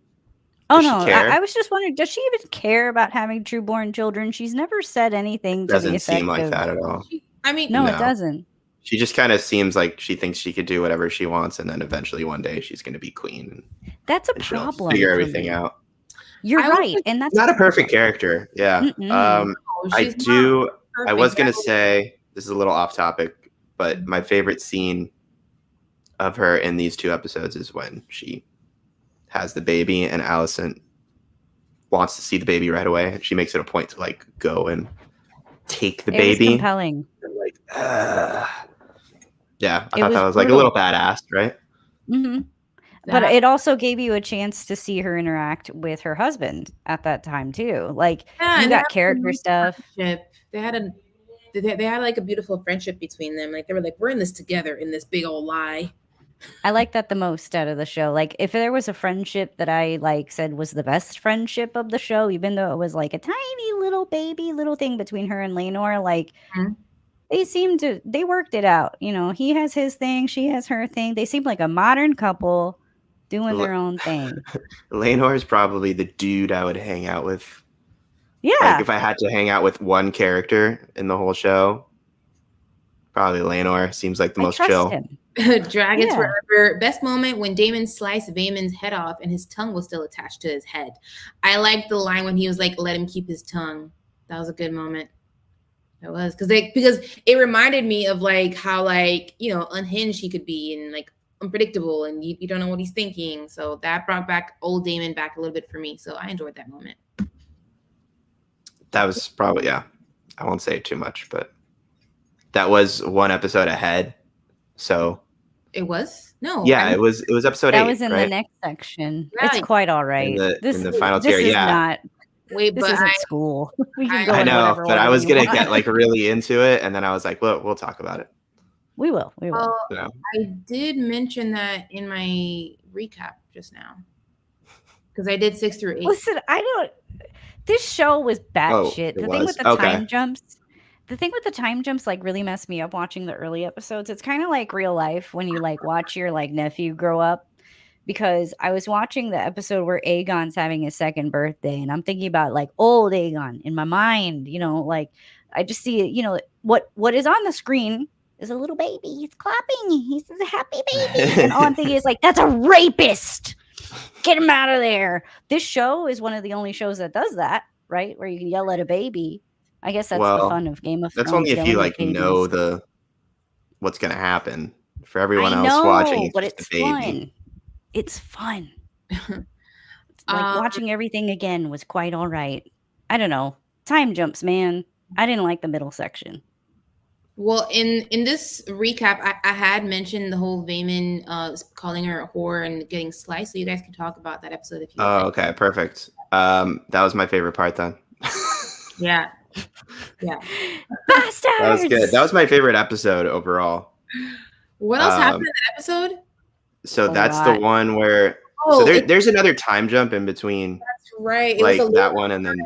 C: Oh no, I was just wondering, does she even care about having true-born children? She's never said anything to the effect
B: seem like that at all.
A: I mean,
C: no, it doesn't.
B: She just kind of seems like she thinks she could do whatever she wants, and then eventually one day she's going to be queen.
C: That's a problem.
B: Figure everything out.
C: You're right, and that's
B: not a perfect character. Yeah, I was going to say, this is a little off topic, but my favorite scene of her in these 2 episodes is when she has the baby and Alicent wants to see the baby right away, and she makes it a point to like go and take the baby.
C: It was compelling.
B: And, like, yeah, I thought that was like a little badass, right?
C: Mm-hmm. But it also gave you a chance to see her interact with her husband at that time too. Like you got character stuff.
A: They had like a beautiful friendship between them. Like they were like, we're in this together in this big old lie.
C: I like that the most out of the show. Like if there was a friendship that I like said was the best friendship of the show, even though it was like a tiny little baby little thing between her and Laenor, like they worked it out. You know, he has his thing, she has her thing. They seemed like a modern couple doing their own thing.
B: Laenor is probably the dude I would hang out with.
C: Yeah.
B: Like if I had to hang out with one character in the whole show, Probably Laenor seems like the
C: I
B: most
C: trust
B: chill.
C: him.
A: Dragons
C: Yeah.
A: forever. Best moment when Daemon sliced Vaemon's head off and his tongue was still attached to his head. I liked the line when he was like, "Let him keep his tongue." That was a good moment. That was because it reminded me of like how like unhinged he could be and like unpredictable and you don't know what he's thinking. So that brought back old Daemon back a little bit for me. So I enjoyed that moment.
B: That was probably I won't say too much, but that was one episode ahead. So
A: it was
B: it was episode 8.
C: That was in
B: right?
C: the next section.
A: Yeah.
C: It's quite all right.
B: In the final
C: this
B: tier,
C: is not.
A: Wait,
C: This
A: but
C: isn't school. We can go
B: I
C: in
B: know,
C: whatever
B: but I
C: order
B: was
C: we
B: gonna
C: want.
B: get like really into it, and then I was like, "Well, we'll talk about it."
C: We will.
A: I did mention that in my recap just now because I did 6 through 8.
C: Listen, this show was batshit. The thing with the time jumps. The thing with the time jumps like really messed me up watching the early episodes. It's kind of like real life when you like watch your like nephew grow up. Because I was watching the episode where Aegon's having his 2nd birthday, and I'm thinking about like old Aegon in my mind. Like I just see it. What is on the screen is a little baby. He's clapping. He's a happy baby, and all I'm thinking is like, that's a rapist. Get him out of there. This show is one of the only shows that does that, right? Where you can yell at a baby. I guess that's the fun of Game of Thrones.
B: That's only if you like know what's gonna happen. For everyone else watching,
C: but
B: it's
C: it's
B: baby.
C: fun. It's fun. Like watching everything again was quite all right. I don't know. Time jumps, man. I didn't like the middle section.
A: Well, in this recap, I had mentioned the whole Vaemon calling her a whore and getting sliced. So you guys can talk about that episode if you
B: like.
A: like.
B: Okay, perfect. That was my favorite part then.
A: Yeah.
C: Bastards!
B: That was good. That was my favorite episode overall.
A: What else happened in that episode?
B: So that's the one where there's another time jump in between.
A: That's right.
B: Like that one and then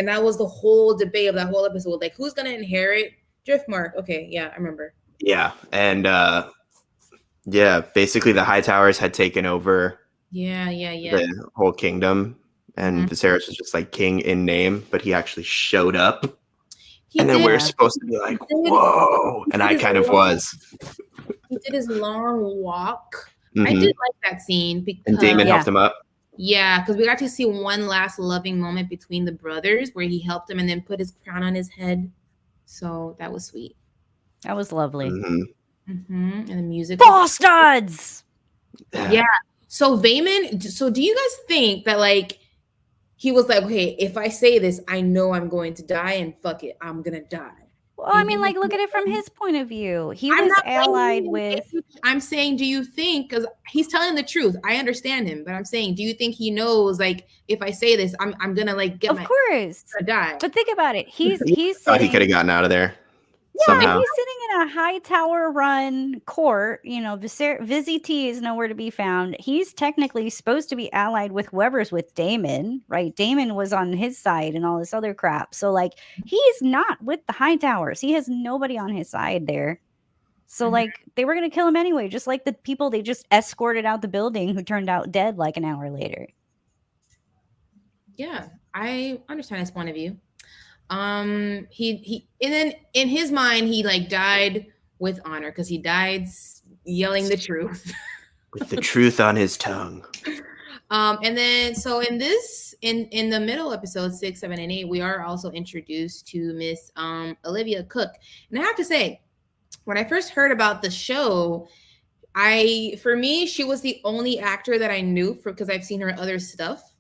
A: that was the whole debate of that whole episode. Like who's gonna inherit Driftmark? Okay, yeah, I remember.
B: Yeah. And basically the Hightowers had taken over the whole kingdom. And Viserys was just like king in name, but he actually showed up. Then we're supposed to be like, whoa. And I kind of was.
A: He did his long walk. I did like that scene because
B: and Daemon helped him up.
A: Yeah, because we got to see one last loving moment between the brothers where he helped him and then put his crown on his head. So that was sweet.
C: That was lovely.
A: And the music.
C: Bastards!
A: Yeah. So Vaemon, so do you guys think that like he was like, okay, if I say this, I know I'm going to die and fuck it, I'm going to die.
C: Well, I mean, like, look at it from his point of view. He was allied with...
A: I'm saying, do you think, because he's telling the truth. I understand him, but I'm saying, do you think he knows, like, if I say this, I'm going to, like, get
C: Of course.
A: die.
C: But think about it. He's
B: thought he could have gotten out of there.
C: Yeah,
B: somehow.
C: he's sitting in a Hightower run court. Vizzy T is nowhere to be found. He's technically supposed to be allied with whoever's with Daemon, right? Daemon was on his side and all this other crap. So, like, he's not with the Hightowers. He has nobody on his side there. So, like, they were going to kill him anyway, just like the people they just escorted out the building who turned out dead like an hour later.
A: Yeah, I understand his point of view. He and then in his mind he like died with honor because he died yelling the truth
B: with the truth on his tongue.
A: And then so in the middle episode 6, 7, and 8 we are also introduced to Miss Olivia Cook. And I have to say, when I first heard about the show, for me she was the only actor that I knew because I've seen her other stuff.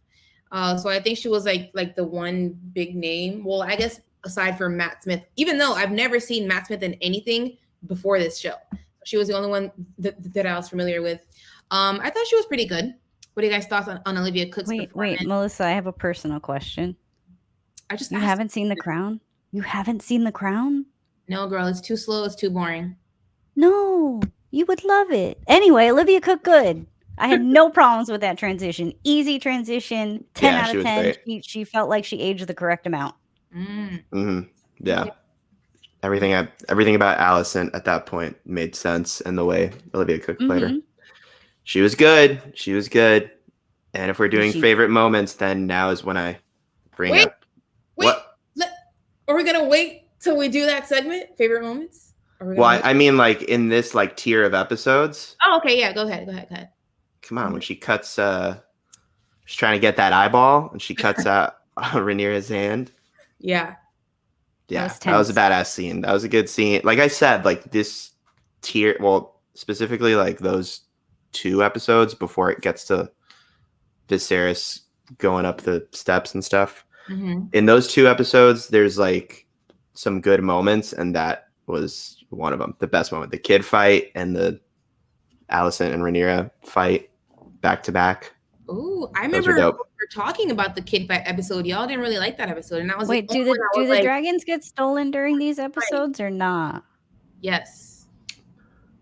A: So I think she was like the one big name. Well, I guess aside from Matt Smith, even though I've never seen Matt Smith in anything before this show, she was the only one that I was familiar with. I thought she was pretty good. What are you guys' thoughts on Olivia Cook's performance?
C: Wait, Melissa, I have a personal question.
A: You
C: haven't seen The Crown? You haven't seen The Crown?
A: No, girl, it's too slow. It's too boring.
C: No, you would love it. Anyway, Olivia Cook, good. I had no problems with that transition. Easy transition. 10 out of 10. She felt like she aged the correct amount.
B: Yeah. Everything about Alicent at that point made sense in the way Olivia Cook played her. She was good. And if we're doing favorite moments, then now is when I bring up.
A: Wait. Are we going to wait till we do that segment? Favorite moments? Are we
B: Well,
A: gonna
B: I mean, like in this like tier of episodes.
A: Oh, okay, yeah, go ahead.
B: Come on, when she cuts, she's trying to get that eyeball, and she cuts out Rhaenyra's hand.
A: Yeah.
B: Yeah,
C: was
B: that was a
C: tense.
B: badass scene. That was a good scene. Like I said, like this tier, well, specifically like those 2 episodes before it gets to Viserys going up the steps and stuff.
A: Mm-hmm.
B: In those 2 episodes, there's like some good moments, and that was one of them. The best moment, the kid fight and the Alicent and Rhaenyra fight back to back.
A: Ooh, I
B: Those are
A: remember we
B: dope.
A: were talking about the kid fight episode. Y'all didn't really like that episode, and that was
C: Wait,
A: the only one I
C: do
A: was
C: the
A: like,
C: dragons get stolen during these episodes or not?
A: yes.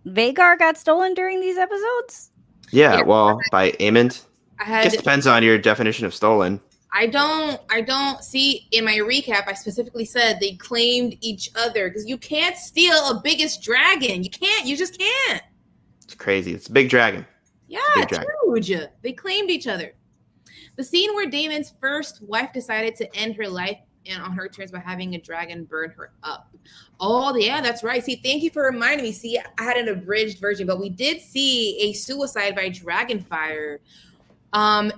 C: Vhagar got stolen during these episodes?
B: Yeah,
A: Yeah.
B: well, by Aemond.
A: I
B: Guess
A: had
B: depends on your definition of stolen.
A: I don't see in my recap. I specifically said they claimed each other because you can't steal a biggest dragon. You can't. You just can't.
B: It's crazy. It's a big dragon.
A: Yeah,
B: Big
A: it's
B: dragon.
A: huge. They claimed each other. The scene where Daemon's first wife decided to end her life and on her terms by having a dragon burn her up. Oh, yeah, that's right. See, thank you for reminding me. See, I had an abridged version, but we did see a suicide by dragon fire.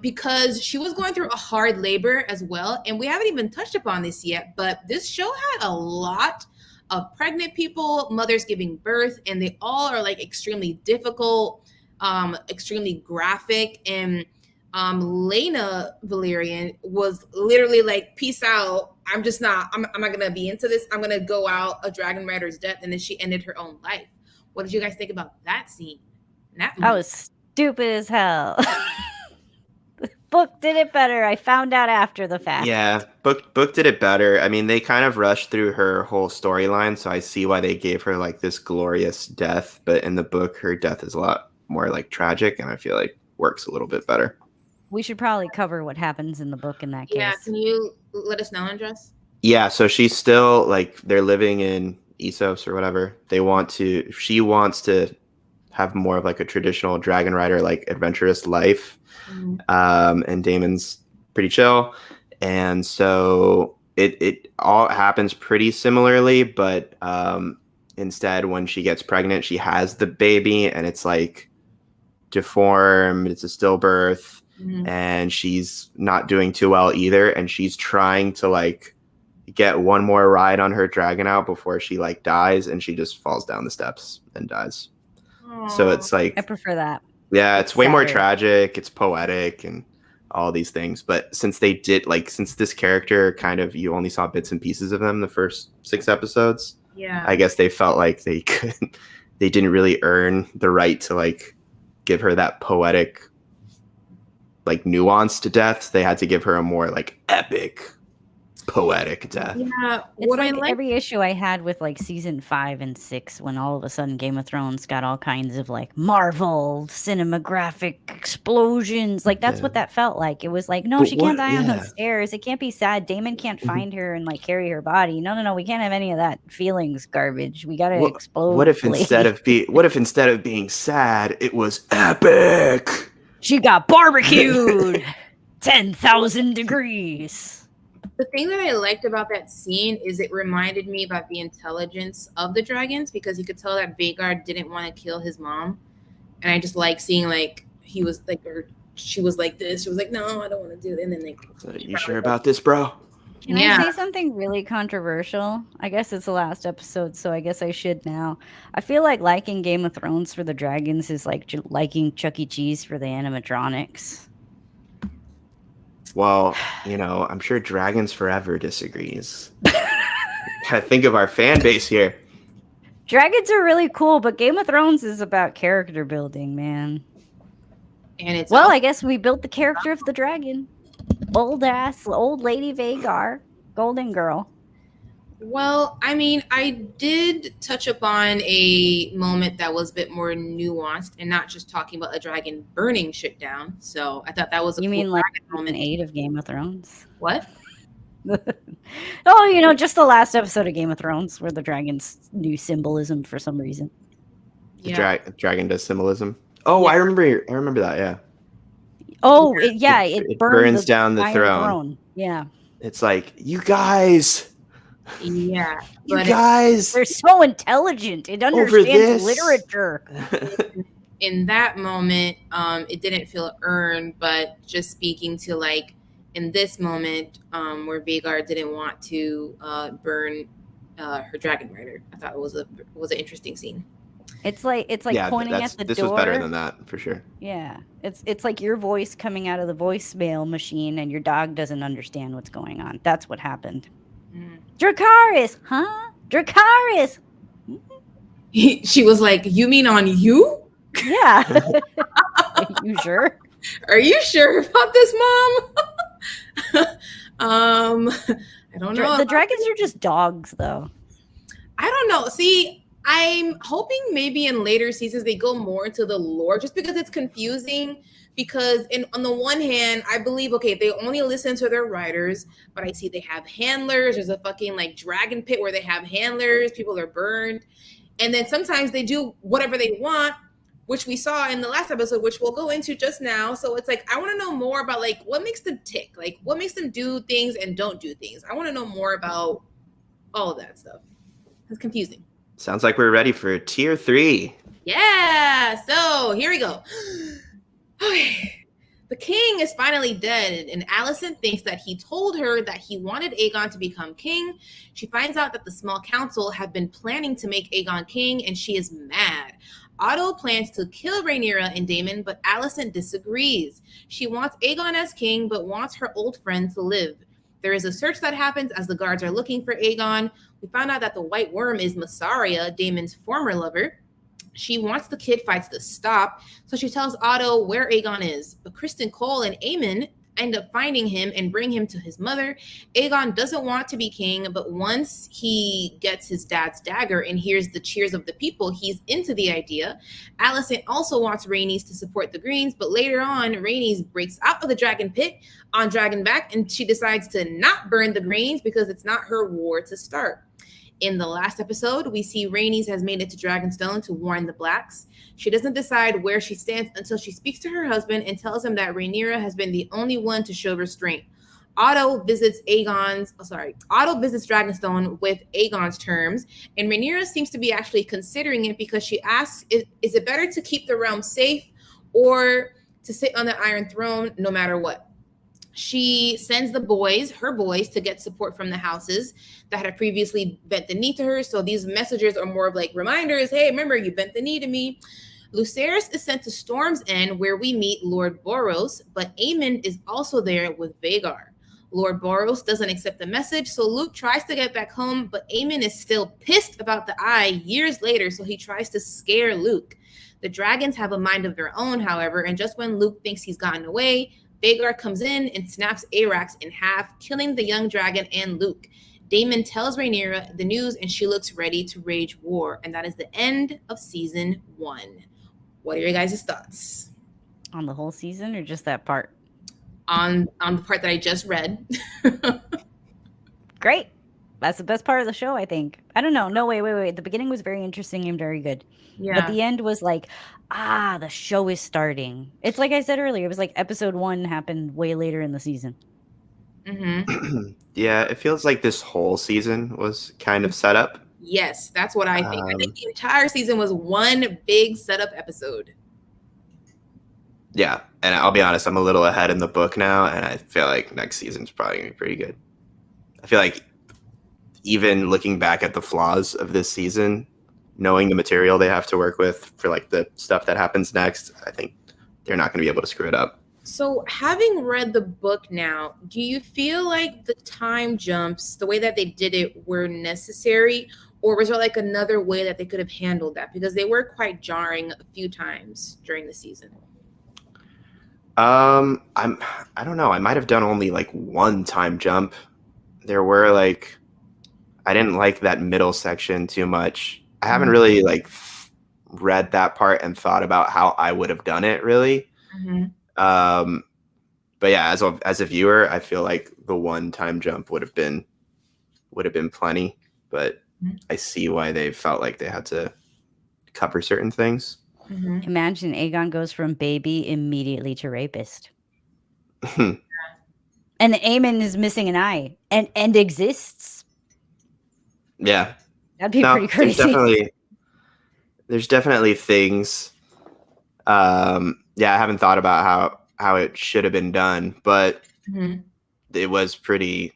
A: Because she was going through a hard labor as well. And we haven't even touched upon this yet, but this show had a lot of pregnant people, mothers giving birth, and they all are like extremely difficult, extremely graphic. And Lena Valerian was literally like, peace out. I'm not gonna be into this. I'm gonna go out a dragon rider's death. And then she ended her own life. What did you guys think about that scene?
C: That was stupid as hell. Book did it better. I found out after the fact.
B: Yeah, book did it better. I mean, they kind of rushed through her whole storyline, so I see why they gave her like this glorious death. But in the book, her death is a lot more like tragic, and I feel like works a little bit better.
C: We should probably cover what happens in the book in that case.
A: Yeah, can you let us know, Andres?
B: Yeah, so she's still like they're living in Essos or whatever. She wants to have more of like a traditional dragon rider, like adventurous life. And Daemon's pretty chill, and so it all happens pretty similarly, but instead when she gets pregnant, she has the baby and it's like deformed, it's a stillbirth, and she's not doing too well either, and she's trying to like get one more ride on her dragon out before she like dies, and she just falls down the steps and dies. Aww. So it's like
C: I prefer that.
B: Yeah, it's way more tragic, it's poetic and all these things. But since this character kind of, you only saw bits and pieces of them the first 6 episodes.
A: Yeah.
B: I guess they felt like they didn't really earn the right to like give her that poetic like nuance to death. They had to give her a more like epic poetic death.
A: Yeah,
C: it's
A: what
C: like
A: I like
C: every issue I had with like season 5 and 6 when all of a sudden Game of Thrones got all kinds of like Marvel cinematographic explosions. Like that's what that felt like. It was like, no, she can't die on those stairs. It can't be sad. Daemon can't find her and like carry her body. No, we can't have any of that feelings garbage. We gotta explode.
B: What if instead of being sad, it was epic?
C: She got barbecued 10,000 degrees.
A: The thing that I liked about that scene is it reminded me about the intelligence of the dragons, because you could tell that Vhagar didn't want to kill his mom. And I just like seeing like he was like, or she was like this. She was like, no, I don't want to do it. And then like,
B: so you sure about this, bro?
C: Can I say something really controversial? I guess it's the last episode, so I guess I should now. I feel like liking Game of Thrones for the dragons is like liking Chuck E. Cheese for the animatronics.
B: Well, I'm sure Dragons Forever disagrees. I think of our fan base here.
C: Dragons are really cool, but Game of Thrones is about character building, man.
A: And it's
C: I guess we built the character of the dragon. Old lady Vhagar, golden girl.
A: Well, I mean, I did touch upon a moment that was a bit more nuanced and not just talking about a dragon burning shit down. So I thought that was a
C: You
A: cool
C: mean like
A: moment.
C: 8 of Game of Thrones?
A: What?
C: Oh, just the last episode of Game of Thrones where the dragons knew symbolism for some reason.
B: The dragon does symbolism. Oh, yeah. I remember that. Yeah.
C: Oh, it
B: burns down the throne.
C: Yeah.
B: It's like, you guys,
A: Yeah,
B: You
A: but
B: guys
C: They're so intelligent. It
B: over
C: understands
B: this
C: literature.
A: in that moment, it didn't feel earned. But just speaking to like in this moment, where Vhagar didn't want to burn her dragon rider, I thought it was an interesting scene.
C: It's like
B: Yeah,
C: pointing at the
B: this
C: door.
B: was better than that for sure.
C: Yeah, it's like your voice coming out of the voicemail machine, and your dog doesn't understand what's going on. That's what happened.
A: Mm.
C: Dracarys, huh? Dracarys.
A: She was like, "You mean on you?
C: Yeah. Are you sure?
A: Are you sure about this, Mom?" I don't know.
C: The dragons are just dogs, though.
A: I don't know. See, I'm hoping maybe in later seasons they go more into the lore, just because it's confusing. Because on the one hand, I believe okay, they only listen to their riders, but I see they have handlers. There's a fucking like dragon pit where they have handlers. People are burned, and then sometimes they do whatever they want, which we saw in the last episode, which we'll go into just now. So it's like I want to know more about like what makes them tick, like what makes them do things and don't do things. I want to know more about all of that stuff. It's confusing.
B: Sounds like we're ready for tier 3.
A: Yeah. So here we go. Okay. The king is finally dead, and Alicent thinks that he told her that he wanted Aegon to become king. She finds out that the small council have been planning to make Aegon king, and she is mad. Otto plans to kill Rhaenyra and Daemon, but Alicent disagrees. She wants Aegon as king, but wants her old friend to live. There is a search that happens as the guards are looking for Aegon. We find out that the White Worm is Massaria, Daemon's former lover. She wants the kid fights to stop, so she tells Otto where Aegon is. But Kristen Cole and Aemond end up finding him and bring him to his mother. Aegon doesn't want to be king, but once he gets his dad's dagger and hears the cheers of the people, he's into the idea. Alicent also wants Rhaenys to support the Greens, but later on, Rhaenys breaks out of the dragon pit on Dragonback, and she decides to not burn the Greens because it's not her war to start. In the last episode, we see Rhaenys has made it to Dragonstone to warn the Blacks. She doesn't decide where she stands until she speaks to her husband and tells him that Rhaenyra has been the only one to show restraint. Otto visits Dragonstone with Aegon's terms, and Rhaenyra seems to be actually considering it because she asks, is it better to keep the realm safe or to sit on the Iron Throne no matter what? She sends her boys, to get support from the houses that had previously bent the knee to her. So these messages are more of like reminders. Hey, remember, you bent the knee to me. Lucerys is sent to Storm's End, where we meet Lord Boros, but Aemond is also there with Vhagar. Lord Boros doesn't accept the message, so Luke tries to get back home, but Aemond is still pissed about the eye years later, so he tries to scare Luke. The dragons have a mind of their own, however, and just when Luke thinks he's gotten away, Vhagar comes in and snaps Syrax in half, killing the young dragon and Luke. Daemon tells Rhaenyra the news, and she looks ready to wage war. And that is the end of season 1. What are your guys' thoughts?
C: On the whole season or just that part?
A: On the part that I just read.
C: Great. That's the best part of the show, I think. I don't know. No, wait. The beginning was very interesting and very good. Yeah. But the end was like, the show is starting. It's like I said earlier, it was like episode 1 happened way later in the season.
A: Mm-hmm.
B: Yeah, it feels like this whole season was kind of set up.
A: Yes, that's what I think. I think the entire season was one big setup episode.
B: Yeah, and I'll be honest, I'm a little ahead in the book now, and I feel like next season's probably going to be pretty good. I feel like even looking back at the flaws of this season, knowing the material they have to work with for like the stuff that happens next, I think they're not going to be able to screw it up.
A: So having read the book now, do you feel like the time jumps, the way that they did it, were necessary? Or was there like another way that they could have handled that? Because they were quite jarring a few times during the season.
B: I don't know. I might have done only like one time jump. There were like, I didn't like that middle section too much. I haven't really like read that part and thought about how I would have done it really. Mm-hmm. But yeah, as a viewer, I feel like the one time jump would have been plenty. But I see why they felt like they had to cover certain things.
C: Mm-hmm. Imagine Aegon goes from baby immediately to rapist. And Aemond is missing an eye and exists.
B: Yeah.
C: That'd be
B: No,
C: pretty crazy.
B: there's definitely things. Yeah, I haven't thought about how it should have been done, but
A: Mhm.
B: it was pretty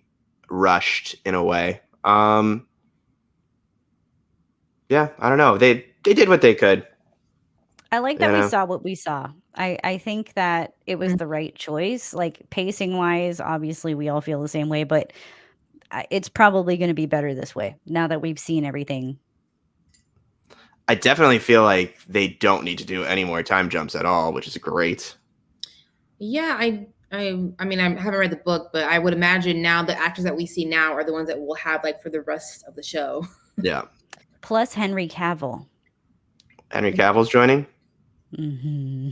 B: rushed in a way. Yeah, I don't know. They did what they could.
C: I like
B: You
C: that we
B: know,
C: saw what we saw. I think that it was the right choice. Like pacing wise, obviously we all feel the same way, but it's probably going to be better this way now that we've seen everything.
B: I definitely feel like they don't need to do any more time jumps at all, which is great.
A: Yeah, I mean, I haven't read the book, but I would imagine now the actors that we see now are the ones that we'll have like for the rest of the show.
B: Yeah.
C: Plus Henry Cavill.
B: Henry Cavill's joining.
C: hmm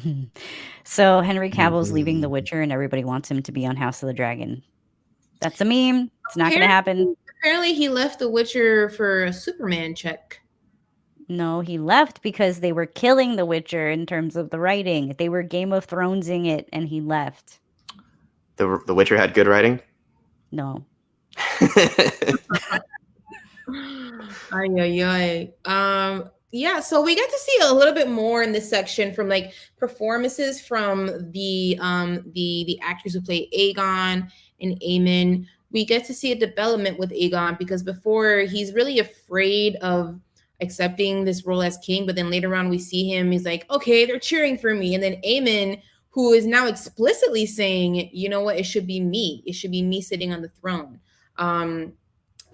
C: So Henry Cavill's leaving The Witcher, and everybody wants him to be on House of the Dragon. That's a meme. It's not going to happen.
A: Apparently, he left The Witcher for a Superman check.
C: No, he left because they were killing The Witcher in terms of the writing. They were Game of Thronesing it, and he left.
B: The Witcher had good writing.
C: No.
A: Ay, ay, ay. Yeah, so we get to see a little bit more in this section from like performances from the actors who play Aegon and Aemond. We get to see a development with Aegon because before he's really afraid of accepting this role as king, but then later on we see him, he's like, okay, they're cheering for me. And then Aemond, who is now explicitly saying, you know what, it should be me. It should be me sitting on the throne.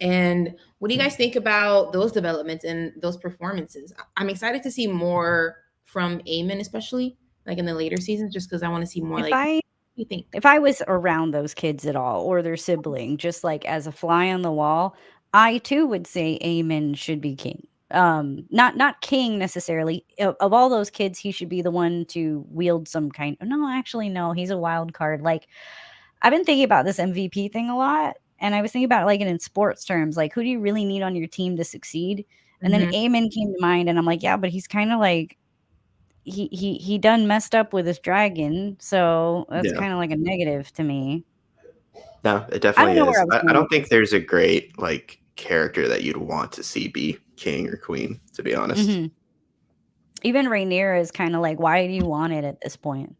A: And what do you guys think about those developments and those performances? I'm excited to see more from Aemond, especially like in the later seasons, just because I want to see more. Like, what do you think?
C: If I was around those kids at all or their sibling, just like as a fly on the wall, I too would say Aemond should be king. Not king necessarily. Of all those kids, he should be the one to wield some kind. No, actually, no. He's a wild card. Like I've been thinking about this MVP thing a lot, and I was thinking about it, like in sports terms, like who do you really need on your team to succeed? And then Aemond came to mind, and I'm like, yeah, but he's kind of like he done messed up with his dragon, so that's
B: Yeah.
C: kind of like a negative to me.
B: No, it
C: I
B: definitely
C: don't know
B: is.
C: where I was
B: I
C: going
B: don't
C: with
B: think
C: this.
B: there's a great like character that you'd want to see be king or queen, to be honest.
C: Mhm. Even Rhaenyra is kind of like, why do you want it at this point?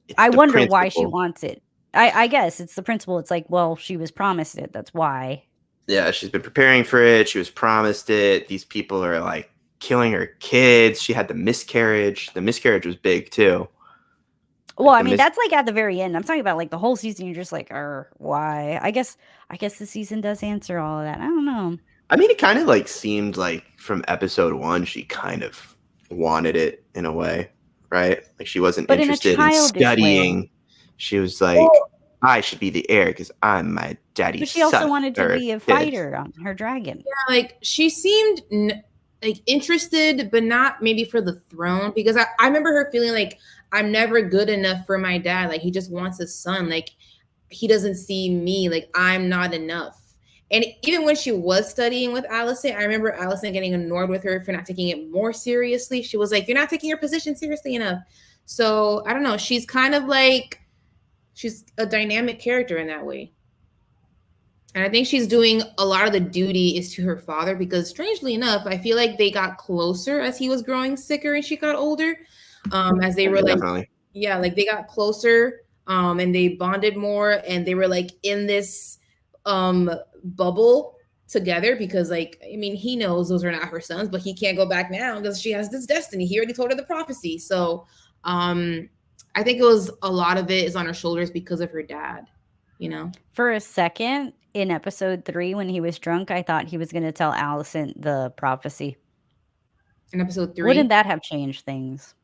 B: It's
C: I
B: the
C: wonder why she
B: principle.
C: wants it. I guess it's the principle. It's like, well, she was promised it. That's why.
B: Yeah, she's been preparing for it. She was promised it. These people are like killing her kids. She had the miscarriage. The miscarriage was big too.
C: Well,
B: Like
C: I mean, that's like at the very end. I'm talking about like the whole season. You're just like, why? I guess the season does answer all of that. I don't know.
B: I mean, it kind of like seemed like from episode 1, she kind of wanted it in a way, right? Like she wasn't
C: But in a
B: interested in
C: childish way.
B: studying. She was like, I should be the heir because I'm my daddy's
C: But she also
B: son
C: wanted to
B: or
C: be a
B: kid.
C: fighter on her dragon.
A: Yeah, like she seemed like interested, but not maybe for the throne. Because I remember her feeling like I'm never good enough for my dad. Like he just wants a son. Like he doesn't see me. Like I'm not enough. And even when she was studying with Alicent, I remember Alicent getting annoyed with her for not taking it more seriously. She was like, "You're not taking your position seriously enough." So I don't know. She's kind of like she's a dynamic character in that way. And I think she's doing a lot of the duty is to her father because strangely enough, I feel like they got closer as he was growing sicker and she got older. As they were like,
B: Definitely.
A: yeah, like they got closer and they bonded more and they were like in this bubble together because like I mean he knows those are not her sons, but he can't go back now because she has this destiny. He already told her the prophecy. So I think it was a lot of it is on her shoulders because of her dad, you know.
C: For a second in episode 3 when he was drunk, I thought he was going to tell Alicent the prophecy.
A: In episode 3.
C: Wouldn't that have changed things?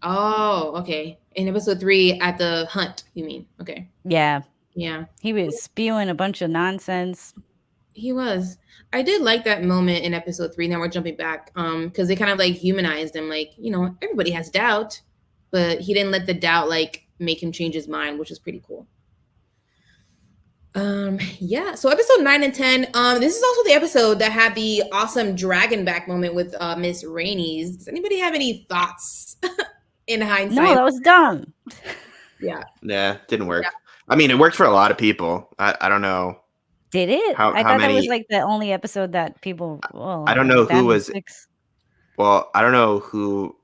A: Oh, okay. In episode 3 at the hunt, you mean? Okay.
C: Yeah.
A: Yeah.
C: He was spewing a bunch of nonsense.
A: He was. I did like that moment in episode 3. Now we're jumping back. Because they kind of like humanized him, like, you know, everybody has doubt, but he didn't let the doubt like make him change his mind, which is pretty cool. Yeah, so episode 9 and 10, this is also the episode that had the awesome dragon back moment with Miss Rhaenys. Does anybody have any thoughts in hindsight?
C: No, that was dumb.
A: Yeah.
B: Yeah, didn't work. Yeah. I mean, it worked for a lot of people. I don't know.
C: Did it?
B: How
C: I thought that was
B: many?
C: like the only episode that people. Well,
B: I don't know
C: that
B: who
C: and
B: was.
C: 6.
B: Well, I don't know who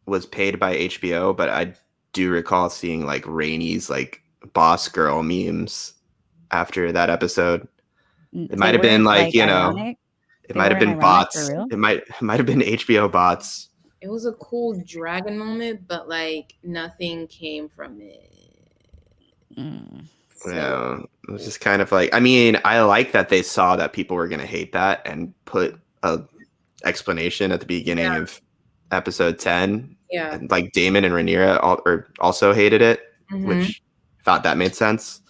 B: was paid by HBO, but I do recall seeing like Rhaenys like boss girl memes after that episode. It might
C: They
B: have been
C: weren't
B: like,
C: like ironic.
B: it
C: They
B: might have
C: weren't
B: been
C: ironic for
B: bots.
C: real.
B: It might have been HBO bots.
A: It was a cool dragon moment, but like nothing came from it.
C: Mm.
A: So
B: Yeah, it was just kind of like, I mean, I like that they saw that people were going to hate that and put a explanation at the beginning of episode 10.
A: yeah.
B: And like Daemon and Rhaenyra also hated it,
A: Mhm.
B: which thought that made sense.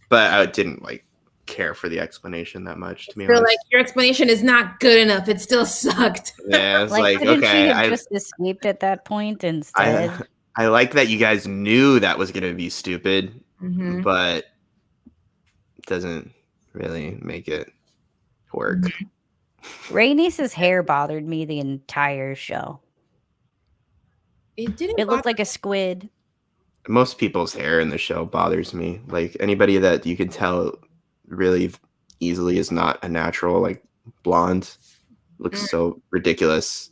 B: But I didn't like care for the explanation that much, to be
A: Feel
B: honest.
A: like your explanation is not good enough. It still sucked.
B: Yeah, it's like
C: couldn't she
B: okay,
C: have just escaped at that point instead?
B: I like that you guys knew that was going to be stupid,
A: Mhm.
B: but it doesn't really make it work.
C: Rhaenys' hair bothered me the entire show.
A: It didn't.
C: It looked like a squid.
B: Most people's hair in the show bothers me. Like anybody that you can tell really easily is not a natural, like blonde, looks so ridiculous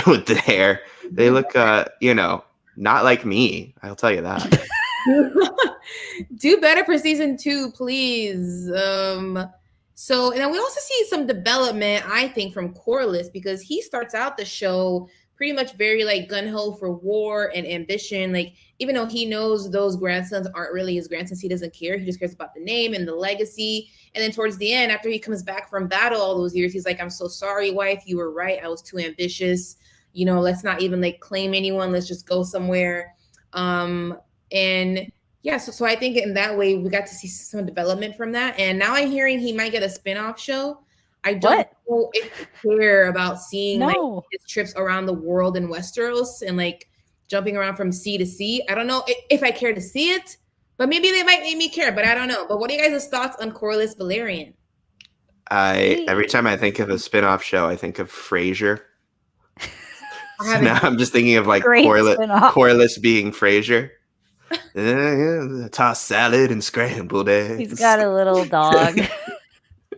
B: with the hair. They look, not like me. I'll tell you that.
A: Do better for season 2, please. So, and then we also see some development, I think, from Corlys, because he starts out the show pretty much very like gun-ho for war and ambition. Like, even though he knows those grandsons aren't really his grandsons, he doesn't care. He just cares about the name and the legacy. And then towards the end, after he comes back from battle all those years, he's like, I'm so sorry, wife. You were right. I was too ambitious. Let's not even like claim anyone. Let's just go somewhere. And yeah, so I think in that way we got to see some development from that. And now I'm hearing he might get a spin-off show. I don't know if I care about seeing like his trips around the world in Westeros and like jumping around from sea to sea. I don't know if I care to see it, but maybe they might make me care, but I don't know. But what are you guys' thoughts on Corlys Velaryon?
B: Every time I think of a spin-off show, I think of Frasier. So now I'm just thinking of like Corlys being Frasier. Tossed salad and scrambled eggs.
C: He's got a little dog.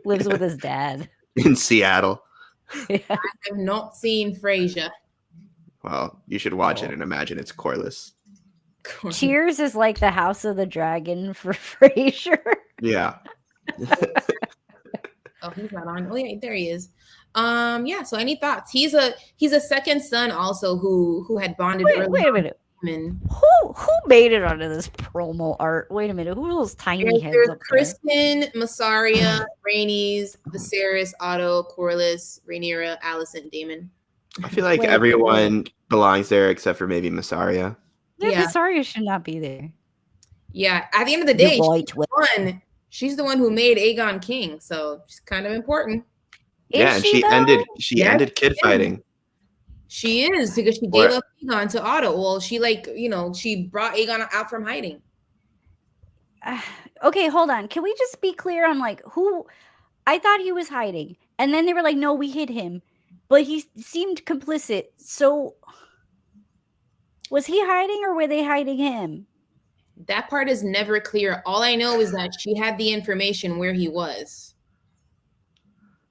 C: Lives with his dad
B: in Seattle.
A: Yeah. I have not seen Frasier.
B: Well, you should watch it and imagine it's Corlys.
C: Cheers is like the House of the Dragon for Frasier.
B: Yeah.
A: Oh, he's not on. Oh yeah, there he is. Yeah. So, any thoughts? He's a second son also who had bonded.
C: Wait a minute. Who made it onto this promo art? Wait a minute. Who are those tiny heads
A: there's
C: up
A: Kristen, Mysaria, Rhaenys, Viserys, Otto, Corlys, Rhaenyra, Alicent, Daemon.
B: I feel like everyone belongs there except for maybe Mysaria.
C: Yeah, Mysaria should not be there.
A: Yeah. At the end of the day, she's the one who made Aegon king, so she's kind of important.
B: And she ended kid fighting.
A: She is, because she gave up Aegon to Otto. Well, she she brought Aegon out from hiding.
C: Okay, hold on. Can we just be clear on like who? I thought he was hiding, and then they were like, "No, we hid him," but he seemed complicit. So, was he hiding, or were they hiding him?
A: That part is never clear. All I know is that she had the information where he was.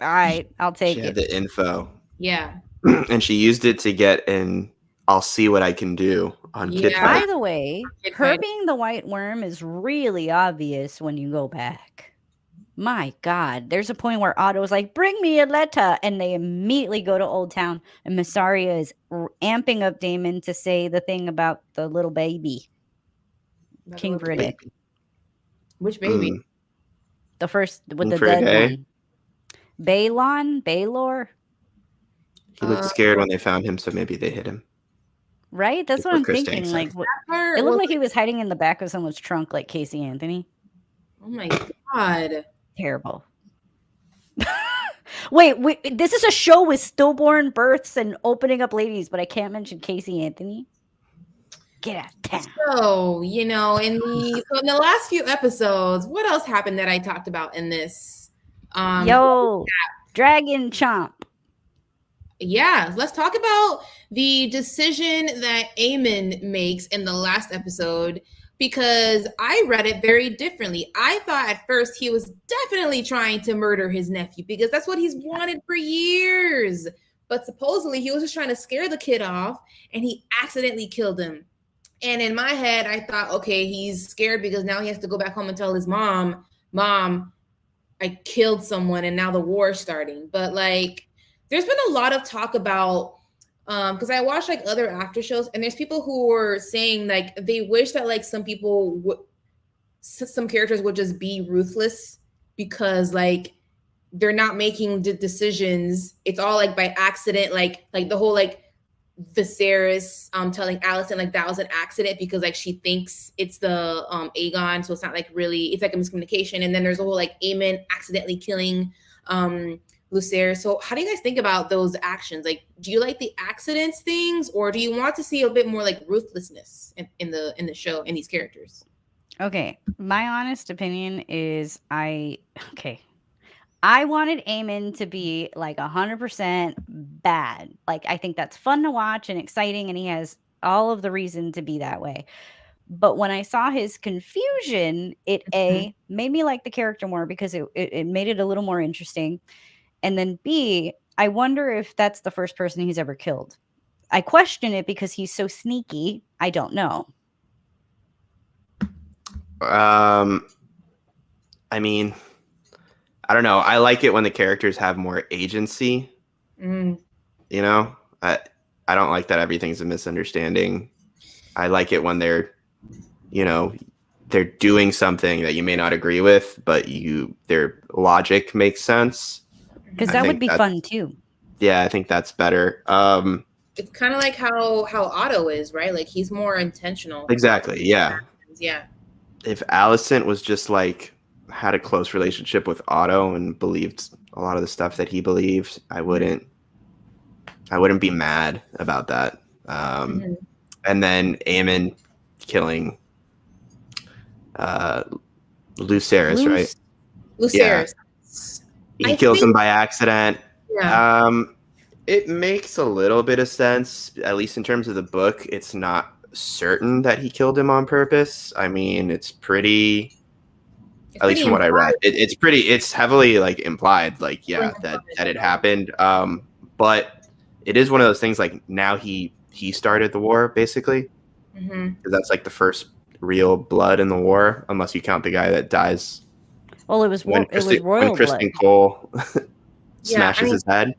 C: All right, I'll take
B: it.
C: She
B: had the info.
A: Yeah.
B: And she used it to get in I'll see what I can do on kid fight.
C: By the way, her being the white worm is really obvious when you go back. My God, there's a point where Otto is like, bring me a letter. And they immediately go to Old Town. And Mysaria is amping up Daemon to say the thing about the little baby. King Verdict.
A: Which baby?
C: The first with the dead one. Baelor?
B: He looked scared when they found him, so maybe they hit him.
C: Right? That's what I'm thinking. Like, it looked like he was hiding in the back of someone's trunk, like Casey Anthony.
A: Oh my God.
C: Terrible. Wait, this is a show with stillborn births and opening up ladies, but I can't mention Casey Anthony. Get out of town.
A: So, in the last few episodes, what else happened that I talked about in this?
C: Dragon Chomp.
A: Yeah, let's talk about the decision that Aemond makes in the last episode because I read it very differently. I thought at first he was definitely trying to murder his nephew because that's what he's wanted for years. But supposedly he was just trying to scare the kid off and he accidentally killed him. And in my head, I thought, okay, he's scared because now he has to go back home and tell his mom, I killed someone and now the war is starting. But like, there's been a lot of talk about, because I watched like other after shows and there's people who were saying like they wish that like some characters would just be ruthless because like they're not making the decisions. It's all like by accident, like the whole like Viserys telling Alicent like that was an accident because like she thinks it's the Aegon, so it's not like really, it's like a miscommunication. And then there's a whole like Aemond accidentally killing Lucerys. So how do you guys think about those actions? Like, do you like the accidents things, or do you want to see a bit more like ruthlessness in the show in these characters?
C: Okay, my honest opinion is I wanted Aemond to be like 100% bad. Like, I think that's fun to watch and exciting, and he has all of the reason to be that way. But when I saw his confusion, it made me like the character more because it made it a little more interesting. And then B, I wonder if that's the first person he's ever killed. I question it because he's so sneaky. I don't know.
B: I mean, I don't know. I like it when the characters have more agency. You know, I don't like that everything's a misunderstanding. I like it when they're, you know, they're doing something that you may not agree with, but their logic makes sense.
C: Because that would be fun too.
B: Yeah, I think that's better.
A: It's kind of like how Otto is, right? Like he's more intentional.
B: Exactly. Yeah.
A: Yeah.
B: If Alicent was just like had a close relationship with Otto and believed a lot of the stuff that he believed, I wouldn't be mad about that. And then Aemond killing Lucerys, right?
A: Lucerys.
B: Yeah. He kills him by accident.
A: Yeah.
B: It makes a little bit of sense, at least in terms of the book. It's not certain that he killed him on purpose. I mean, it's pretty, at least from what I read, it's heavily like implied, like, yeah, that it happened. But it is one of those things like now he started the war basically. Because that's like the first real blood in the war, unless you count the guy that dies.
C: Well, it was royal
B: Kristen
C: blood.
B: Cole smashes his head.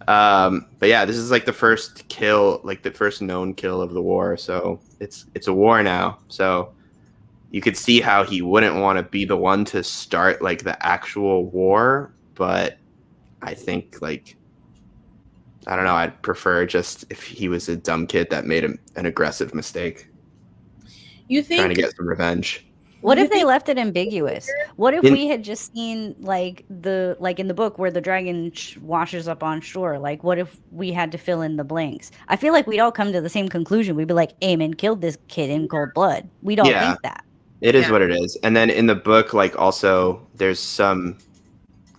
B: But yeah, this is like the first kill, like the first known kill of the war. So it's a war now. So you could see how he wouldn't want to be the one to start like the actual war. But I think like, I don't know, I'd prefer just if he was a dumb kid that made an aggressive mistake.
A: You think
B: trying to get some revenge.
C: What if they left it ambiguous? What if we had just seen like in the book where the dragon washes up on shore? Like, what if we had to fill in the blanks? I feel like we'd all come to the same conclusion. We'd be like, Aemond killed this kid in cold blood. We'd all think that.
B: It is what it is. And then in the book, like also there's some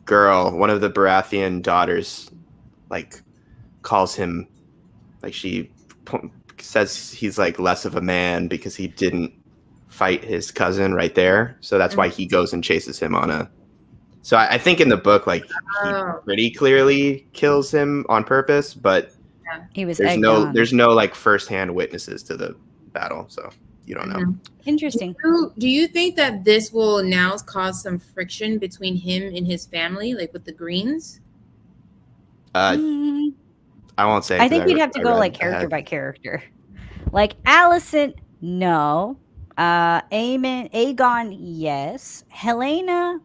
B: girl, one of the Baratheon daughters, like calls him, like she says he's like less of a man because he didn't fight his cousin right there. So that's why he goes and chases him on a. So I think in the book, like he pretty clearly kills him on purpose, but
C: he was
B: there's no like firsthand witnesses to the battle, so you don't know.
C: Interesting.
A: Do you think that this will now cause some friction between him and his family, like with the Greens?
B: I won't say.
C: I think we'd have to go like character by character. Like Alicent, no. Aegon, yes. Halaena,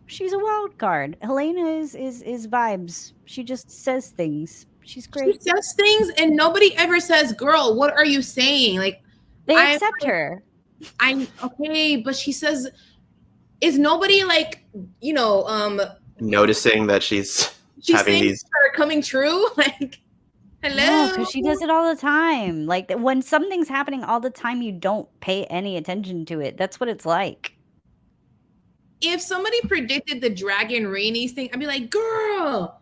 C: she's a wild card. Halaena is vibes. She just says things. She's great.
A: She says things, and nobody ever says, "Girl, what are you saying?" Like
C: they accept her.
A: I'm okay, but she says, "Is nobody like
B: noticing that she's having these
A: are coming true?" Like. Hello?
C: No, because she does it all the time. Like when something's happening all the time, you don't pay any attention to it. That's what it's like.
A: If somebody predicted the Dragon Rhaenys thing, I'd be like, girl,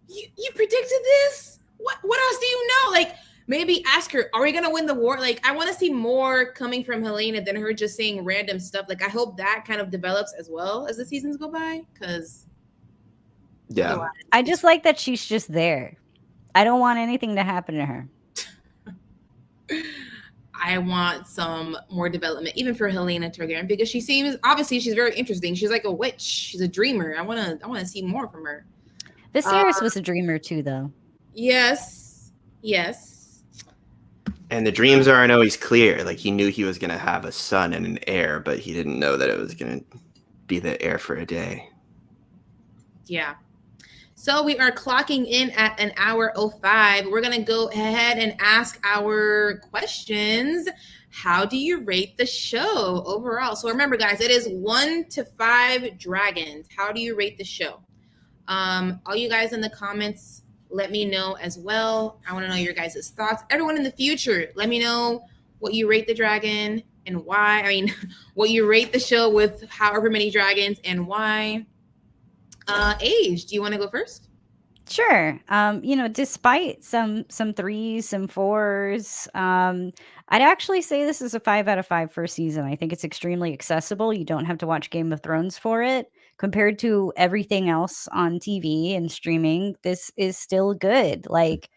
A: you predicted this? What else do you know? Like maybe ask her, are we gonna win the war? Like, I want to see more coming from Halaena than her just saying random stuff. Like, I hope that kind of develops as well as the seasons go by, because
B: Yeah.
C: I just like that she's just there. I don't want anything to happen to her.
A: I want some more development, even for Halaena Targaryen, because she seems, obviously she's very interesting. She's like a witch. She's a dreamer. I wanna see more from her.
C: Viserys was a dreamer too, though.
A: Yes.
B: And the dreams aren't always clear. Like, he knew he was going to have a son and an heir, but he didn't know that it was going to be the heir for a day.
A: Yeah. So we are clocking in at an hour 05. We're going to go ahead and ask our questions. How do you rate the show overall? So remember, guys, it is 1 to 5 dragons. How do you rate the show? All you guys in the comments, let me know as well. I want to know your guys' thoughts. Everyone in the future, let me know what you rate the dragon and why. I mean, what you rate the show with however many dragons and why. Age, do you want to go first?
C: Sure. Despite some 3s, some 4s, I'd actually say this is a 5 out of 5 first season. I think it's extremely accessible. You don't have to watch Game of Thrones for it. Compared to everything else on TV and streaming, this is still good. Like,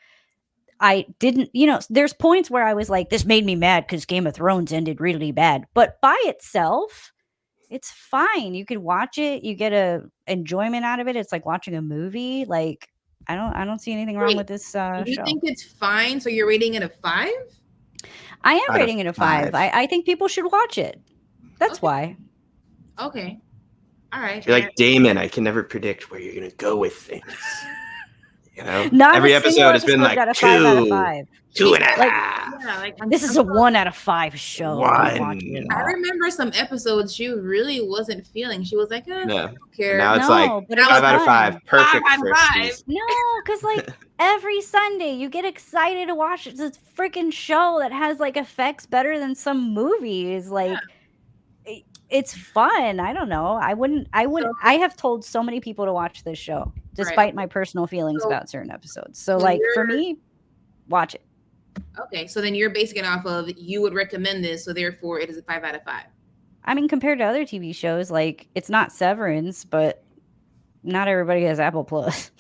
C: I didn't, there's points where I was like, this made me mad because Game of Thrones ended really bad. But by itself, it's fine. You could watch it. You get a enjoyment out of it. It's like watching a movie. Like, I don't see anything wrong with this
A: Do you
C: show.
A: think it's fine? So you're rating it a 5?
C: I am rating it a 5. I think people should watch it. That's why.
A: Okay. All right.
B: You're like, Daemon, I can never predict where you're going to go with things.
C: Not
B: every
C: a single
B: episode has been like
C: got a 5 out of 5.
B: 2.5.
A: Yeah,
C: this is a 1 out of 5 show.
B: One.
A: I remember some episodes she really wasn't feeling. She was like, I don't care.
B: Now it's like 5 out of 5. Perfect. 5 out of 5.
C: No, because like every Sunday you get excited to watch this freaking show that has like effects better than some movies. Like, it's fun. I don't know. I wouldn't. I have told so many people to watch this show, despite my personal feelings about certain episodes. So, like, for me, watch it.
A: Okay, so then you're basing it off of you would recommend this, so therefore it is a 5 out of 5.
C: I mean, compared to other TV shows, like, it's not Severance, but not everybody has Apple Plus.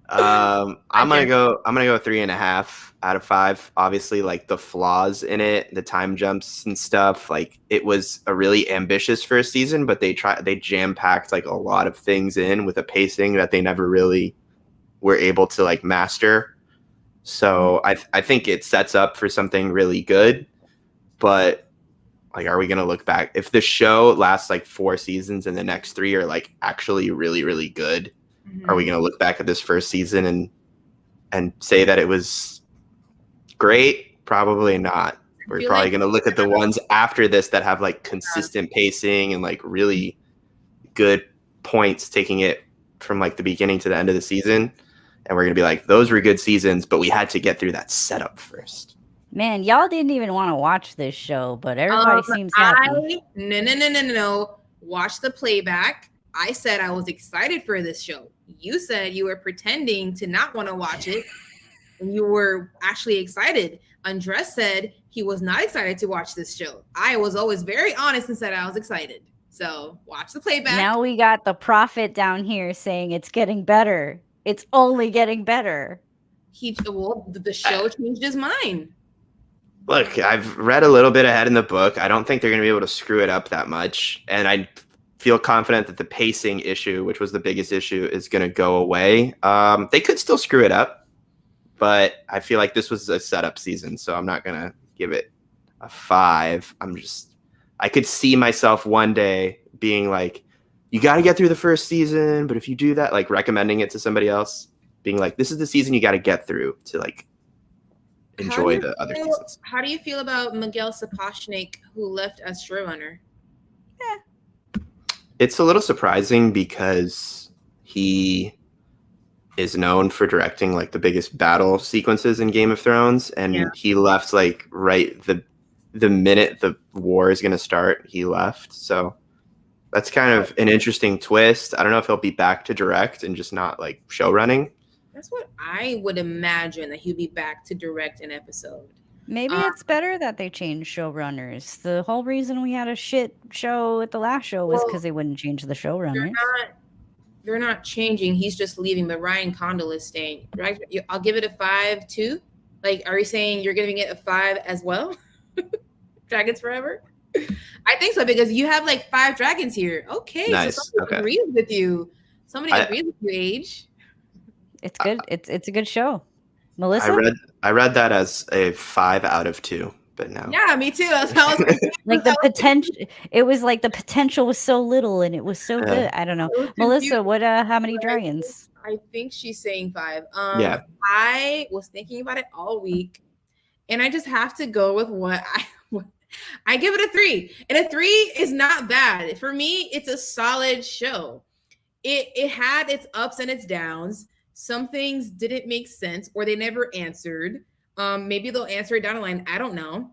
B: I'm gonna go 3.5 out of 5. Obviously, like, the flaws in it, the time jumps and stuff, like, it was a really ambitious first season, but they jam-packed like a lot of things in with a pacing that they never really were able to like master. So I think it sets up for something really good. But like, are we gonna look back if the show lasts like 4 seasons and the next 3 are like actually really, really good? Are we going to look back at this first season and say that it was great? Probably not. We're probably going to look at the ones after this that have like consistent pacing and like really good points, taking it from like the beginning to the end of the season. And we're going to be like, those were good seasons, but we had to get through that setup first.
C: Man, y'all didn't even want to watch this show, but everybody seems happy.
A: No. Watch the playback. I said I was excited for this show. You said you were pretending to not want to watch it, and you were actually excited. Andres said he was not excited to watch this show. I was always very honest and said I was excited. So watch the playback.
C: Now we got the prophet down here saying it's getting better. It's only getting better.
A: The show changed his mind.
B: Look, I've read a little bit ahead in the book. I don't think they're going to be able to screw it up that much. And I feel confident that the pacing issue, which was the biggest issue, is going to go away. They could still screw it up, but I feel like this was a setup season, so I'm not going to give it a 5. I could see myself one day being like, you got to get through the first season, but if you do that, like recommending it to somebody else, being like, this is the season you got to get through to like enjoy the other seasons.
A: How do you feel about Miguel Sapochnik, who left as showrunner?
B: It's a little surprising because he is known for directing like the biggest battle sequences in Game of Thrones, and he left like right the minute the war is going to start. He left, so that's kind of an interesting twist. I don't know if he'll be back to direct and just not like show running,
A: That's what I would imagine, that he'll be back to direct an episode.
C: Maybe
A: Um,
C: it's better that they changed showrunners. The whole reason we had a shit show at the last show was because
A: well,
C: they wouldn't change the
A: they're
C: showrunners.
A: not they're not changing. He's just leaving, but Ryan Condal is staying. Right? I'll give it a 5 too. Like, are you saying you're giving it a 5 as well? Dragons Forever? I think so, because you have like 5 dragons here. Okay,
B: Nice.
A: so somebody
B: Okay.
A: agrees with you. Somebody
B: I-
A: agrees with you, Age.
C: It's good. It's a good show.
B: I
C: Melissa?
B: read that as a 5 out of 2, but no.
A: Yeah, me too. That's how I was confused.
C: Like the potential, it was like the potential was so little and it was so
B: Yeah.
C: good. I don't know.
A: I was
C: Melissa,
A: confused.
C: what? How many dragons?
A: I think she's saying 5.
B: Yeah.
A: I was thinking about it all week, and I just have to go with what I give it a 3. And a 3 is not bad. For me, it's a solid show. It had its ups and its downs. Some things didn't make sense, or they never answered. Maybe they'll answer it down the line. I don't know.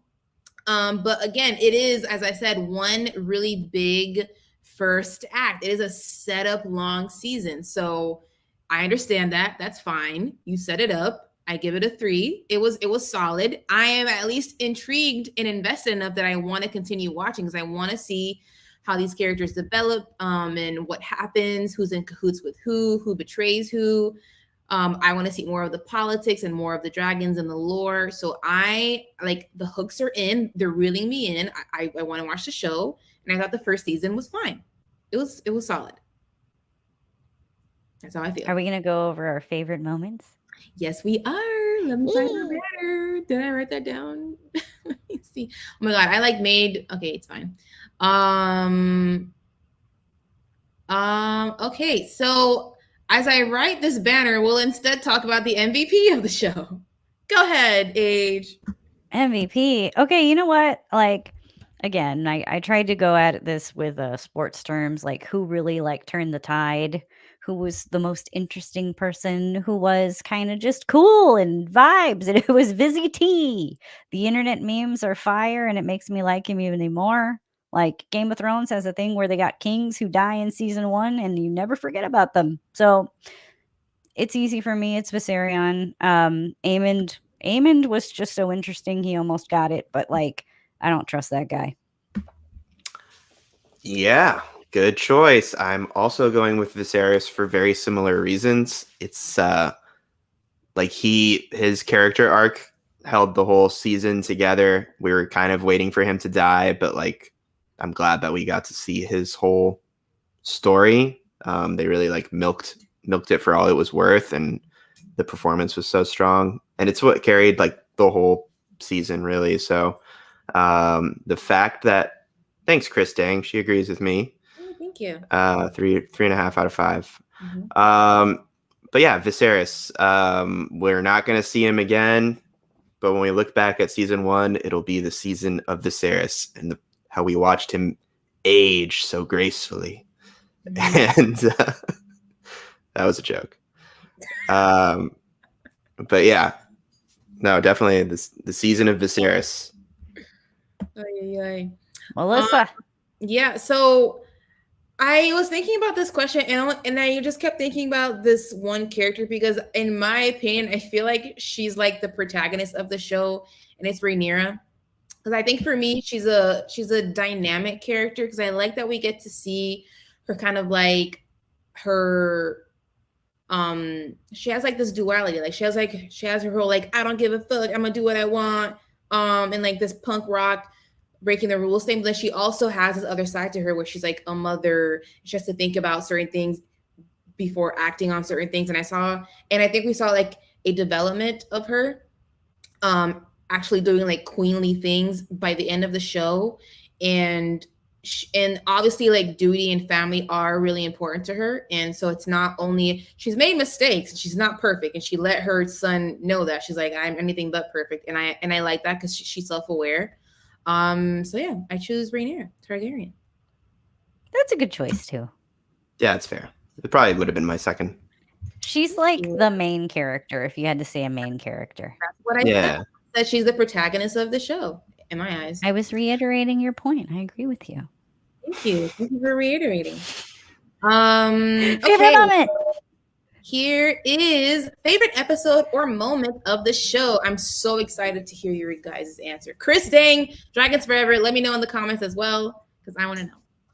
A: But again, it is, as I said, one really big first act. It is a setup long season. So I understand that. That's fine. You set it up. I give it a 3. It was solid. I am at least intrigued and invested enough that I want to continue watching, because I want to see how these characters develop, and what happens, who's in cahoots with who betrays who. I want to see more of the politics and more of the dragons and the lore. So I like, the hooks are in. They're reeling me in. I want to watch the show, and I thought the first season was fine. It was solid. That's how I feel.
C: Are we gonna go over our favorite moments?
A: Yes, we are. Let me find the banner. Did I write that down? Let me see. Oh my god, I like made. Okay, it's fine. Okay, so as I write this banner, we'll instead talk about the MVP of the show. Go ahead, Age.
C: MVP. Okay, you know what? Like, again, I tried to go at this with sports terms, like who really like turned the tide, who was the most interesting person, who was kind of just cool and vibes, and it was Vizzy T. The internet memes are fire, and it makes me like him even more. Like Game of Thrones has a thing where they got kings who die in season 1, and you never forget about them. So it's easy for me. It's Viserion. Aemond was just so interesting. He almost got it, but like, I don't trust that guy.
B: Yeah, good choice. I'm also going with Viserys for very similar reasons. It's like his character arc held the whole season together. We were kind of waiting for him to die, but like, I'm glad that we got to see his whole story. They really like milked it for all it was worth, and the performance was so strong, and it's what carried like the whole season, really. So the fact that, thanks Chris Dang, she agrees with me.
A: Oh, thank you.
B: 3.5 out of 5.
A: Mhm.
B: But yeah, Viserys, we're not going to see him again, but when we look back at season 1, it'll be the season of Viserys, and how we watched him age so gracefully. And that was a joke. But yeah, no, definitely the season of Viserys.
C: Melissa.
A: Yeah, so I was thinking about this question, and I just kept thinking about this one character, because in my opinion, I feel like she's like the protagonist of the show, and it's Rhaenyra. Because I think for me, she's a dynamic character, because I like that we get to see her kind of like her she has like this duality. Like she has her whole like, I don't give a fuck, I'm gonna do what I want, and like this punk rock breaking the rules thing. But then she also has this other side to her where she's like a mother. She has to think about certain things before acting on certain things. And I think we saw like a development of her actually doing like queenly things by the end of the show. And obviously like duty and family are really important to her. And so it's not only, she's made mistakes, she's not perfect, and she let her son know that. She's like, I'm anything but perfect. And I like that, because she's self-aware. So yeah, I choose Rhaenyra Targaryen.
C: That's a good choice too.
B: Yeah, it's fair. It probably would have been my second.
C: She's like the main character, if you had to say a main character.
A: That's what I said. That she's the protagonist of the show, in my eyes.
C: I was reiterating your point. I agree with you.
A: Thank you. Thank you for reiterating.
C: Favorite
A: Okay.
C: moment.
A: Here is favorite episode or moment of the show. I'm so excited to hear your guys' answer. Chris Dang, Dragons Forever. Let me know in the comments as well, because I want to know.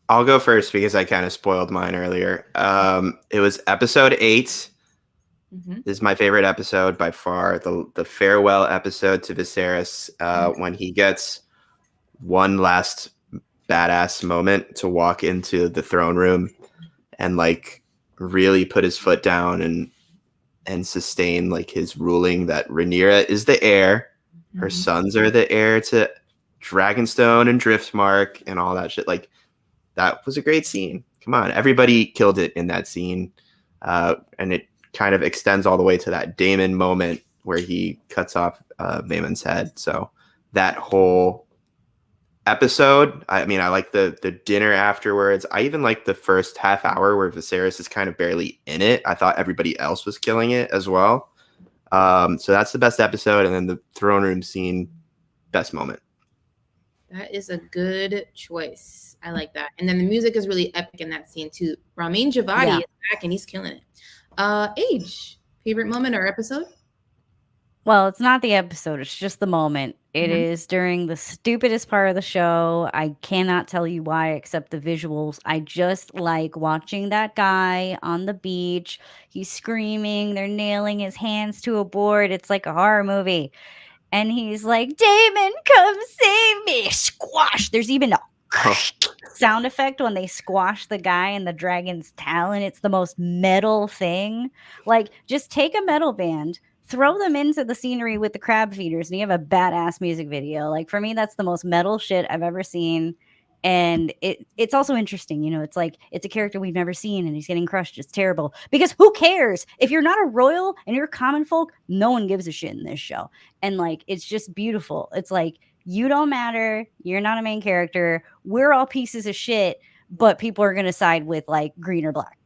B: I'll go first because I kind of spoiled mine earlier. It was episode 8.
A: Mm-hmm.
B: This is my favorite episode by far. The farewell episode to Viserys, when he gets one last badass moment to walk into the throne room and like really put his foot down and sustain like his ruling that Rhaenyra is the heir. Her sons are the heir to Dragonstone and Driftmark and all that shit. Like, that was a great scene. Come on, everybody killed it in that scene, and it kind of extends all the way to that Daemon moment where he cuts off Daemon's head. So that whole episode, I mean, I like the dinner afterwards. I even like the first half hour where Viserys is kind of barely in it. I thought everybody else was killing it as well. So that's the best episode, and then the throne room scene, best moment.
A: That is a good choice. I like that. And then the music is really epic in that scene too. Ramin Djawadi is back and he's killing it. Age, favorite moment or episode?
C: Well, it's not the episode. It's just the moment. It is during the stupidest part of the show. I cannot tell you why, except the visuals. I just like watching that guy on the beach. He's screaming. They're nailing his hands to a board. It's like a horror movie. And he's like, Daemon, come save me. Squash. There's even a sound effect when they squash the guy in the dragon's talon. It's the most metal thing. Like, just take a metal band, throw them into the scenery with the crab feeders, and you have a badass music video. Like, for me, that's the most metal shit I've ever seen. And it's also interesting, you know, it's like it's a character we've never seen and he's getting crushed. It's terrible because who cares? If you're not a royal and you're common folk, no one gives a shit in this show. And like, it's just beautiful. It's like, you don't matter. You're not a main character. We're all pieces of shit, but people are going to side with like green or black.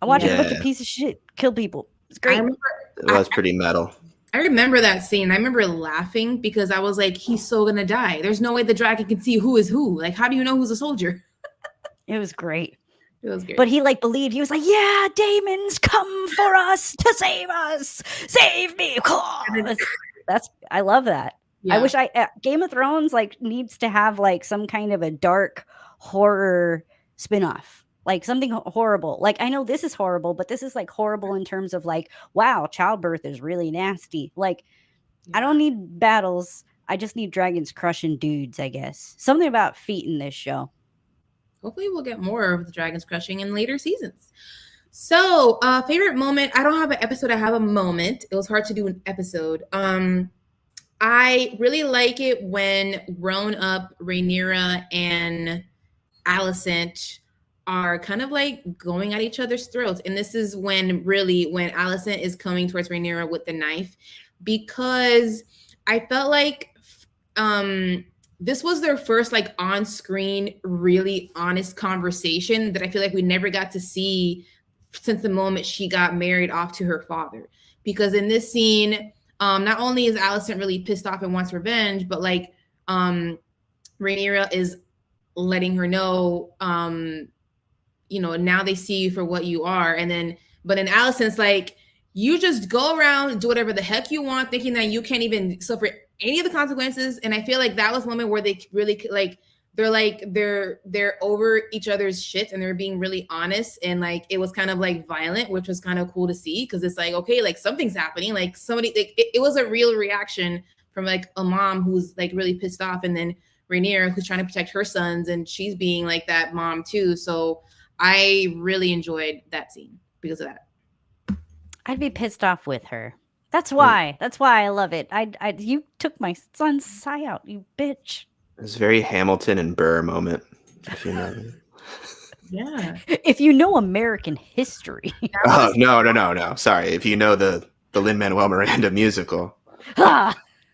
C: I watched a bunch of pieces of shit kill people. It's great.
B: It was pretty metal.
A: I remember that scene. I remember laughing because I was like, he's so gonna die. There's no way the dragon can see who is who. Like, how do you know who's a soldier?
C: It was great.
A: It was great.
C: But he like believed. He was like, yeah, Daemon's come for us to save us. Save me. I love that. Yeah. I wish Game of Thrones like needs to have like some kind of a dark horror spinoff. Like something horrible. Like, I know this is horrible, but this is like horrible in terms of like, wow, childbirth is really nasty. Like, I don't need battles. I just need dragons crushing dudes, I guess. Something about feet in this show.
A: Hopefully we'll get more of the dragons crushing in later seasons. So, favorite moment. I don't have an episode. I have a moment. It was hard to do an episode. I really like it when grown-up Rhaenyra and Alicent are kind of like going at each other's throats. And this is when Alicent is coming towards Rhaenyra with the knife, because I felt like this was their first like on-screen, really honest conversation that I feel like we never got to see since the moment she got married off to her father. Because in this scene, not only is Alicent really pissed off and wants revenge, but like Rhaenyra is letting her know, you know, now they see you for what you are. And then, but in Alicent's like, you just go around, do whatever the heck you want, thinking that you can't even suffer any of the consequences. And I feel like that was a moment where they really like, they're over each other's shit and they're being really honest. And like, it was kind of like violent, which was kind of cool to see. Cause it's like, okay, like something's happening. Like somebody, like, it was a real reaction from like a mom who's like really pissed off. And then Rhaenyra, who's trying to protect her sons, and she's being like that mom too. So I really enjoyed that scene because of that.
C: I'd be pissed off with her. That's why. That's why I love it. You took my son's sigh out, you bitch.
B: It was a very Hamilton and Burr moment, if you know.
A: Yeah.
C: If you know American history.
B: Oh, no. Sorry. If you know the Lin-Manuel Miranda musical.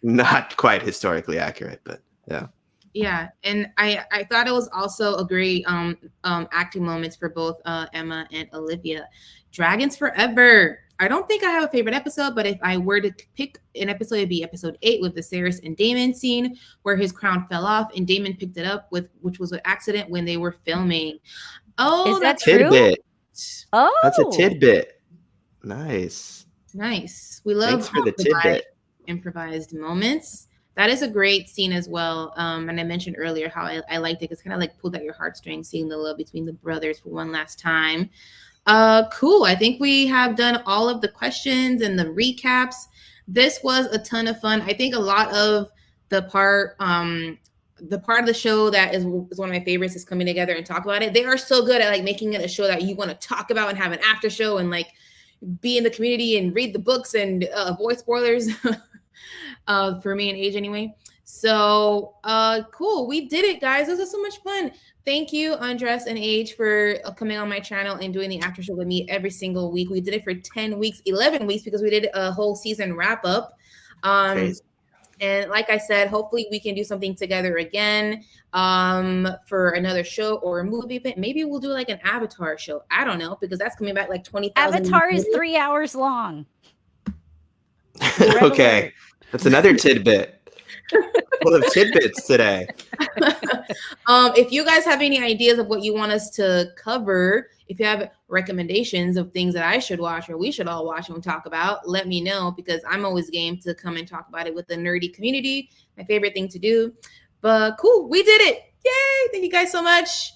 B: Not quite historically accurate, but yeah.
A: Yeah, and I thought it was also a great acting moments for both Emma and Olivia. Dragons Forever. I don't think I have a favorite episode, but if I were to pick an episode, it'd be episode 8 with the Viserys and Daemon scene where his crown fell off and Daemon picked it up, which was an accident when they were filming. Oh,
C: is that
B: true? Tidbit.
C: Oh,
B: that's a tidbit. Nice.
A: Nice. We love
B: Thanks for the tidbit.
A: improvised moments. That is a great scene as well. And I mentioned earlier how I liked it. It's kind of like pulled at your heartstrings, seeing the love between the brothers for one last time. Cool. I think we have done all of the questions and the recaps. This was a ton of fun. I think a lot of the part of the show that is one of my favorites is coming together and talk about it. They are so good at like making it a show that you want to talk about and have an after show and like be in the community and read the books and avoid spoilers for me and Age anyway. So cool. We did it, guys. This was so much fun. Thank you, Andres and Age, for coming on my channel and doing the after show with me every single week. We did it for 10 weeks, 11 weeks, because we did a whole season wrap up. And like I said, hopefully we can do something together again for another show or a movie. But maybe we'll do like an Avatar show. I don't know, because that's coming back like 20,000.
C: Avatar is 3 hours long.
B: Okay, that's another tidbit. Full of tidbits today.
A: If you guys have any ideas of what you want us to cover, if you have recommendations of things that I should watch or we should all watch and talk about, let me know, because I'm always game to come and talk about it with the nerdy community. My favorite thing to do. But cool, we did it. Yay! Thank you guys so much.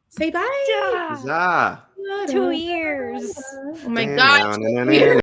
A: Say bye.
B: Huzzah.
C: 2 years.
A: Oh my God.